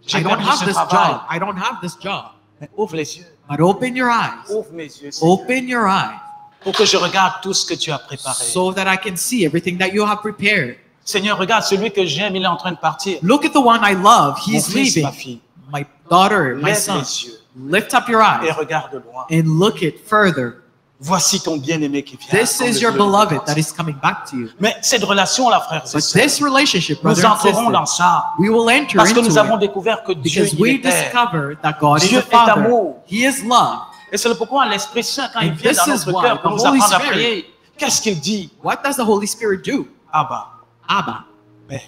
J'ai don't perdu have ce this travail. job. I don't have this job. Mais ouvre les yeux. But open your eyes. Ouvre mes yeux, Seigneur, Open your eyes pour que je regarde tout ce que tu as préparé. so that I can see everything that you have prepared. Seigneur, regarde celui que j'aime, il est en train de partir. Look at the one I love. Mon He's fils, leaving. ma fille, My daughter, my lève son. les yeux Lift up your et eyes regarde loin. and look it further. Voici ton bien-aimé qui vient. This comme is le your fleuve de beloved vacances. that is coming back to you. Mais cette relation-là, frères et But sœurs, this relationship, nous brother and entrerons dans sister, ça we will enter parce que nous into avons it découvert que Dieu because il we est Père. discover that God is Dieu a est Father. amour. He is love. Et c'est pourquoi l'Esprit Saint, quand il And vient dans this is notre why cœur pour the nous Holy apprendre à Spirit- prier, qu'est-ce qu'il dit? What does the Holy Spirit do? Abba, Abba, Père,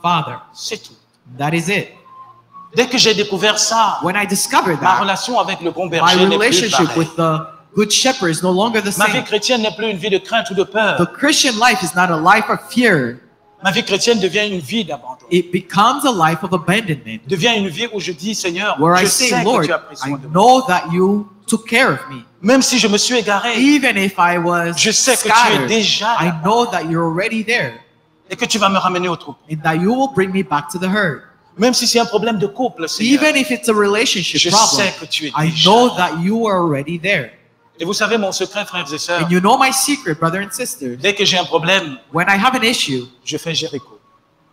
Father. c'est tout. That is it. Dès que j'ai découvert ça, When I discovered ma that, relation avec le bon my berger n'est plus relationship pareille. with the Good Shepherd is no longer the Ma vie same. chrétienne n'est plus une vie de crainte ou de peur. The Christian life is not a life of fear. Ma vie chrétienne devient une vie d'abandon. It becomes a life of abandonment Devient une vie où je dis, Seigneur, where je I say, sais que Lord, tu as pris I soin de moi. know that you took care of me. Même si je me suis égaré Even if I was Je sais que tu es scattered, déjà I là. know that you're already there et que tu vas me ramener au troupeau. and that you will bring me back to the herd. Même si c'est un problème de couple, Seigneur, Even if it's a relationship je problem, sais que tu es I déjà know là. that you are already there. Et vous savez mon secret, frères et sœurs, And you know my secret, brother and sister. dès que j'ai un problème, When I have an issue, je fais Jéricho.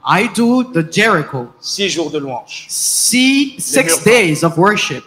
I do the Jericho. 6 jours de louange. See 6 murs. days of worship.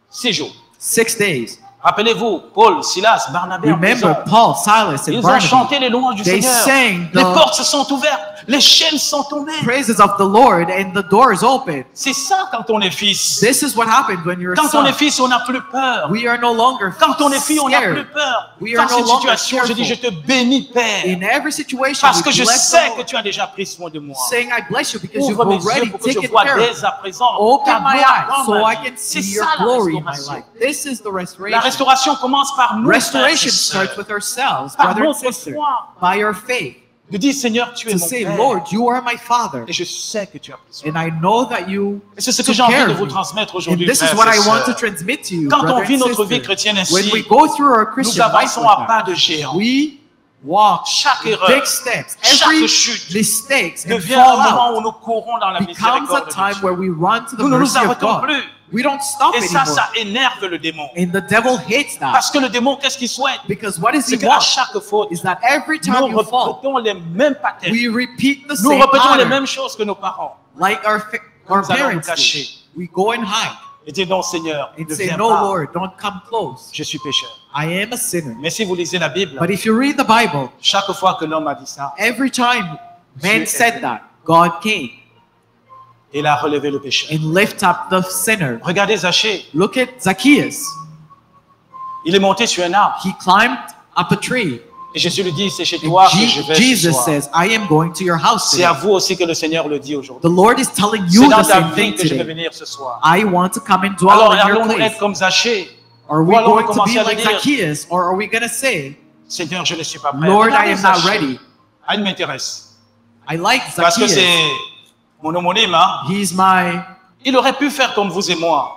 6 jours. 6 days. Rappelez-vous, Paul, Silas, Barnabé, en Remember prison. Paul, Silas, and Ils ont Barnabas. chanté les louanges du They Seigneur. sang Les the portes se sont ouvertes, les chaînes sont tombées. praises of the Lord and the doors open. C'est ça quand on est fils. This is what happens when you're a Quand on est son. fils, on n'a plus peur. We are no longer Quand on est fille, on n'a plus scared. peur. We are Dans cette no longer situation, je dis, je fearful. te bénis, Père. In every situation, Parce we que je bless sais the que Lord, tu as déjà pris soin de moi. saying, I bless you because you've Ouvre mes yeux already pour que je taken vois care of dès à présent Open ta my gloire eyes dans so ma I vie. can C'est see your ça la glory in my restauration. life. This is the La restoration. restauration commence par nous, frères et Restoration sœurs. starts with ourselves, Par brother and notre sister, foi. by our faith, De dire, Seigneur, tu es to mon say, Père. Lord, you are my Father, Et je sais que tu as pris soin. and I know that you Et c'est ce que took j'ai envie care de of vous me. transmettre And aujourd'hui, this is frères what et I want to sœurs. transmit to you, Quand on brother vit and notre vie sister. chrétienne When we ainsi, go through our nous Christian life avançons like à pas that, de géant. we walk Chaque erreur, big steps. chaque Every chute mistakes and devient un fall moment out où nous courons dans la becomes a miséricorde de time Dieu. where we run to the Nous ne nous mercy of arrêtons God. plus. We don't stop Et ça, anymore. ça énerve le démon. And the devil hates that. Parce que le démon, qu'est-ce qu'il souhaite? Because what does C'est he qu'à want? chaque faute, Is that every nous time you fall, répétons les mêmes patterns. we repeat the Nous same répétons les pattern, mêmes choses que nos parents. like our Nous allons parents nous cacher. do. We go and hide Et dis non, Seigneur, and ne say, viens no, pas. Lord, don't come close. Je suis pécheur. I am a sinner. Mais si vous lisez la Bible, But if you read the Bible, chaque fois que l'homme a dit ça, every time Dieu man est said venu. that, God came il a relevé le pécheur. and lift up the sinner. Regardez Zachée. Look at Zacchaeus. Il est monté sur un arbre. He climbed up a tree. Et Jésus lui dit, c'est chez And toi que je vais ce Jesus soir. says, I am going to your house C'est à today. vous aussi que le Seigneur le dit aujourd'hui. The Lord is telling C'est you dans the ta same vie thing que je vais today. venir ce soir. I want to come and dwell Alors, in your allons-nous place. être comme Zachée? Are we Ou allons-nous going to commencer be à le like dire, Zacchaeus, or are we going to say, Seigneur, je ne suis pas prêt. Lord, I Regardez am not Zachée. ready. Ah, il m'intéresse. I like Parce que Zacchaeus. c'est mon homonyme. Hein? He's my, Il aurait pu faire comme vous et moi.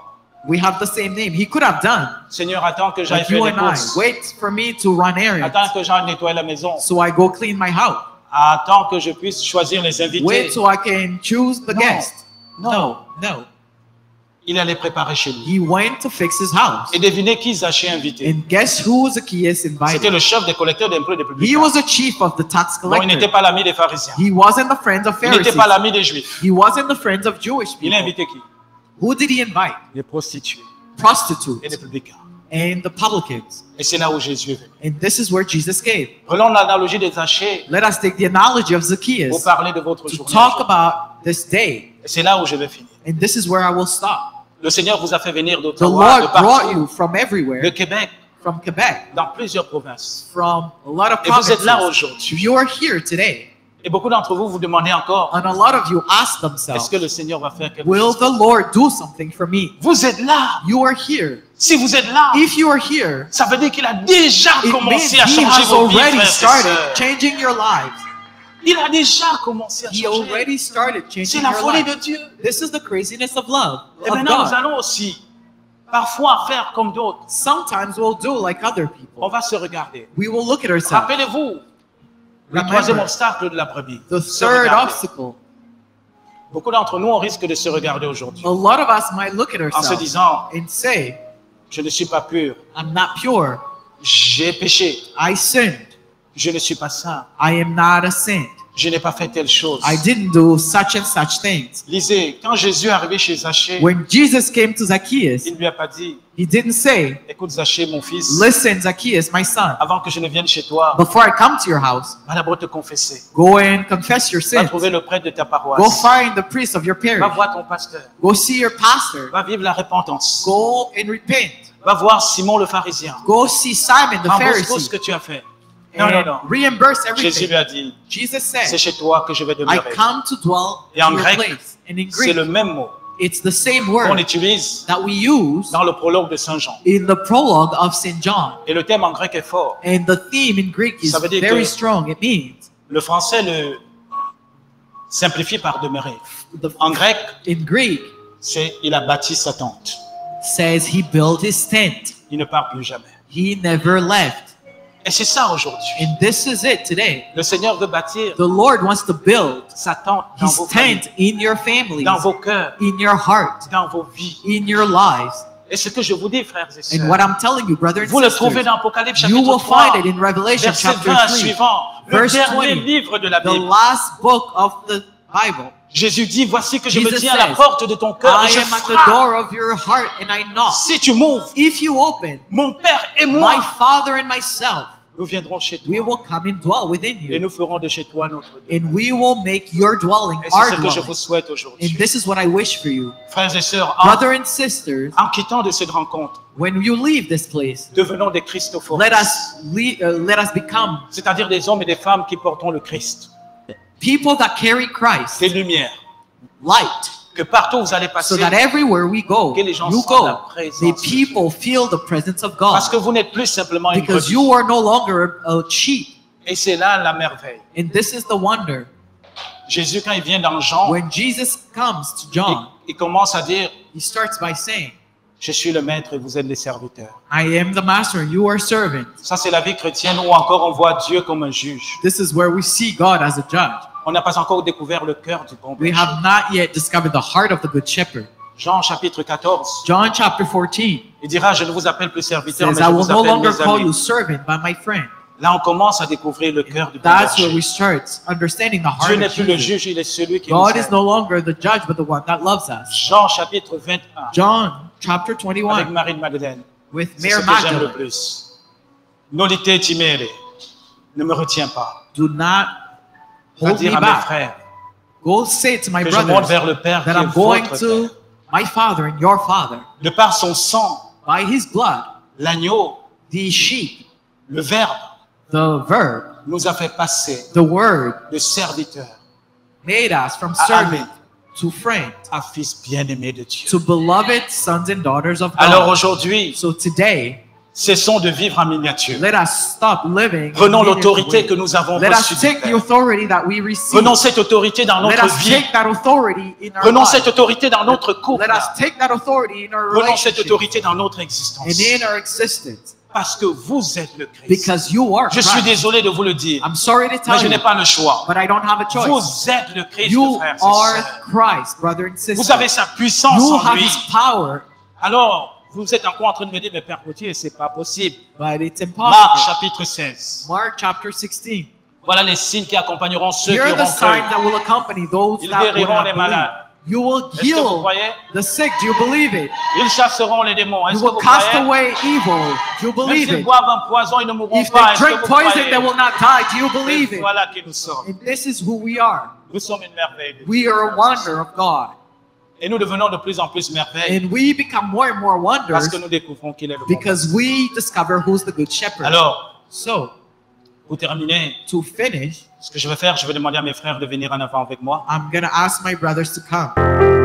we have the same name. He could have done. Seigneur, attends que j'aille Like faire you les and I. courses. Wait for me to run errands. Attends que j'aille nettoyer la maison. So I go clean my house. Attends que je puisse choisir les invités. Wait so I can choose the No. guest. Non. No. Il allait préparer chez lui. He went to fix his house. Et devinez qui Zaché a invité. And guess who Zacchaeus C'était invited? le chef des collecteurs d'impôts et des He publicains. was the chief of the tax Donc il n'était collector. pas l'ami des pharisiens. He wasn't the friend of Il n'était Pharisees. pas l'ami des juifs. He wasn't the friends of Jewish Il a people. invité qui? Who did he invite? Les prostituées et Prostitutes les publicains. and the publicans. Et c'est là où Jésus est venu. And this is where Jesus came. Prenons l'analogie de Zaché Let us take the analogy of pour Zacchaeus parler de votre to journée. talk about this day. Et c'est là où je vais finir. And this is where I will stop. Le Seigneur vous a fait venir The d'Ottawa, de Lord brought partout, you from de everywhere, Québec, from Quebec, dans plusieurs provinces. from a lot of Et vous êtes là provinces. aujourd'hui. You are here today. Et beaucoup d'entre vous vous demandez encore, And a lot of you ask est-ce themselves, que le Seigneur va faire quelque will chose? the Lord do something for me? Vous êtes là. You are here. Si vous êtes là, If you are here, ça veut dire qu'il a déjà it means commencé à He changer has vos vies, already frères et started sœurs. changing your lives. Il a déjà commencé à He changer. already started C'est changing la your folie life. de Dieu. This is the craziness of love, Et of maintenant, nous God. allons aussi parfois faire comme d'autres. Sometimes we'll do like other On people. va se regarder. We will look at ourselves. Rappelez-vous, le Remember, troisième obstacle de la brebis. the Se third regarder. obstacle. Beaucoup d'entre nous, on risque de se regarder aujourd'hui A lot of us might look at en se ourselves disant, and say, je ne suis pas pur, I'm not pure. j'ai péché, I sinned. je ne suis pas saint, I am not a saint. je n'ai pas fait telle chose. I didn't do such and such things. Lisez, quand Jésus est arrivé chez Zachée, When Jesus came to Zacchaeus, il ne lui a pas dit, he didn't say, écoute Zachée, mon fils, listen, Zacchaeus, my son, avant que je ne vienne chez toi, before I come to your house, va d'abord te confesser. go and confess your Va sins. trouver le prêtre de ta Go paroisse. find the priest of your Va parish. voir ton pasteur. Go see your pastor. Va vivre la repentance. Go and repent. Va voir Simon le pharisien. Go see Simon the Rembourse tout ce Pharisee que tu as fait. Non, non, and non. reimburse Jésus everything. lui a dit, Jesus c'est said, chez toi que je vais I demeurer. come to dwell Et en in your grec, place. And in c'est Greek, le même mot it's the same qu'on word utilise that we use dans le prologue de Saint Jean. in the prologue of St. John. Et le thème en grec est fort. And the theme in Greek is Ça veut dire very que- strong. It means Le français le simplifie par demeurer. the, En grec, in Greek c'est il a bâti sa tente. says he built his tent. Il ne part plus jamais. He never left. Et c'est ça aujourd'hui. And this is it today. Le Seigneur veut bâtir The Lord wants to build sa tente dans his vos familles, tent in your families, dans vos cœurs, in your heart, dans vos vies. in your lives. Et ce que je vous dis, frères et And sœurs, what I'm telling you, brothers vous and le trouvez sisters, dans Apocalypse you chapitre will 3, find it in Revelation verset chapter 20 3, suivant, le verse dernier 20, livre de la the Bible. last book of the Bible. Jésus dit, voici que je me Jesus tiens à la says, porte de ton cœur et I je am at the frappe. door of your heart and I knock. Si tu m'ouvres, If you open, mon Père et my moi, Father and myself, nous viendrons chez we toi will come and dwell within et you. nous ferons de chez toi notre Dieu. And we will make your dwelling Et our c'est ce que je vous dwelling. souhaite And aujourd'hui. this is what I wish for you. Frères et sœurs, Brothers and sisters, en quittant de cette rencontre, when you leave this place, devenons des Christophores, let us become c'est-à-dire des hommes et des femmes qui portons le Christ, people that carry Christ, des lumières, light, que partout où vous allez so passer, that everywhere we go, que les gens you sentent la go, présence the de people feel the presence of God. parce que vous n'êtes plus simplement une Because brebis. you are no longer a sheep. Et c'est là la merveille. And this is the wonder. Jésus, quand il vient dans Jean, When Jesus comes to John, il commence à dire, he starts by saying, je suis le maître et vous êtes les serviteurs. I am the master and you are servant. Ça, c'est la vie chrétienne où encore on voit Dieu comme un juge. This is where we see God as a judge. On n'a pas encore découvert le cœur du bon We berger. have not yet discovered the heart of the good shepherd. Jean chapitre 14, John chapter 14 il dira, je ne vous appelle plus serviteur, says, mais I je will vous no appelle longer mes call you amis. servant, but my friend. Là, on commence à découvrir le cœur du bon That's where berger. we start understanding the Dieu heart n'est of plus le Jesus. juge, il est celui qui nous God is aime. no longer the judge, but the one that loves us. Jean chapitre 21, John chapter avec 21 Marie de Madeleine. with C'est ce Mary que j'aime le Magdalene. plus. Nolite timere, ne me retiens pas. Do not Va hold me dire à mes back. frères Go say to my que je monte brothers vers le Père qui that est I'm going votre to Père. my Father and your Father. De par son sang, By his blood, l'agneau, the sheep, le Verbe, the verb, nous a fait passer the word, de serviteur made us from Ah, servant amen. to friend, à fils bien-aimé de Dieu. to beloved sons and daughters of Alors God. aujourd'hui, So today, Cessons de vivre en miniature. Let us stop living. Prenons in l'autorité miniature que nous avons ways. Let reçue us du take the Père. authority that we receive. Prenons cette autorité dans Let notre us vie. take that authority in our Prenons life. cette autorité dans notre couple. Let us take that authority in our Prenons cette relationship autorité dans notre existence. and in our existence. Parce que vous êtes le Christ. Because you are Je suis Christ. désolé de vous le dire, I'm sorry to mais tell je n'ai you, pas le choix. but I don't have a choice. Vous êtes le Christ, You frères et are sœurs. Christ, brother and sister. Vous avez sa puissance You en have lui. His power, Alors, vous êtes encore en train de me dire, mais Père Gauthier, c'est pas possible. but it's Marc impossible. chapitre 16. Mark chapter 16. Voilà les signes qui accompagneront ceux qui Here are the auront cru. signs that will accompany those Ils that will guériront have les believed. malades. You will Est-ce que vous heal croyez? the sick. Do you believe it? Ils chasseront les démons. You Est-ce que will vous cast croyez? away evil. Do you Même believe s'ils it? boivent un poison, ils ne mourront If pas. they Est-ce que drink vous poison, croyez? they will not die. Do you believe Et it? voilà qui nous sommes. And this is who we are. Nous sommes une merveille. de We Dieu. are a wonder of God. Et nous devenons de plus en plus merveilles And we become more and more parce wonders que nous découvrons qu'il est le bon. because we discover who's the good shepherd. Alors, So, pour terminer, to finish, ce que je vais faire, je vais demander à mes frères de venir en avant avec moi. I'm going to ask my brothers to come.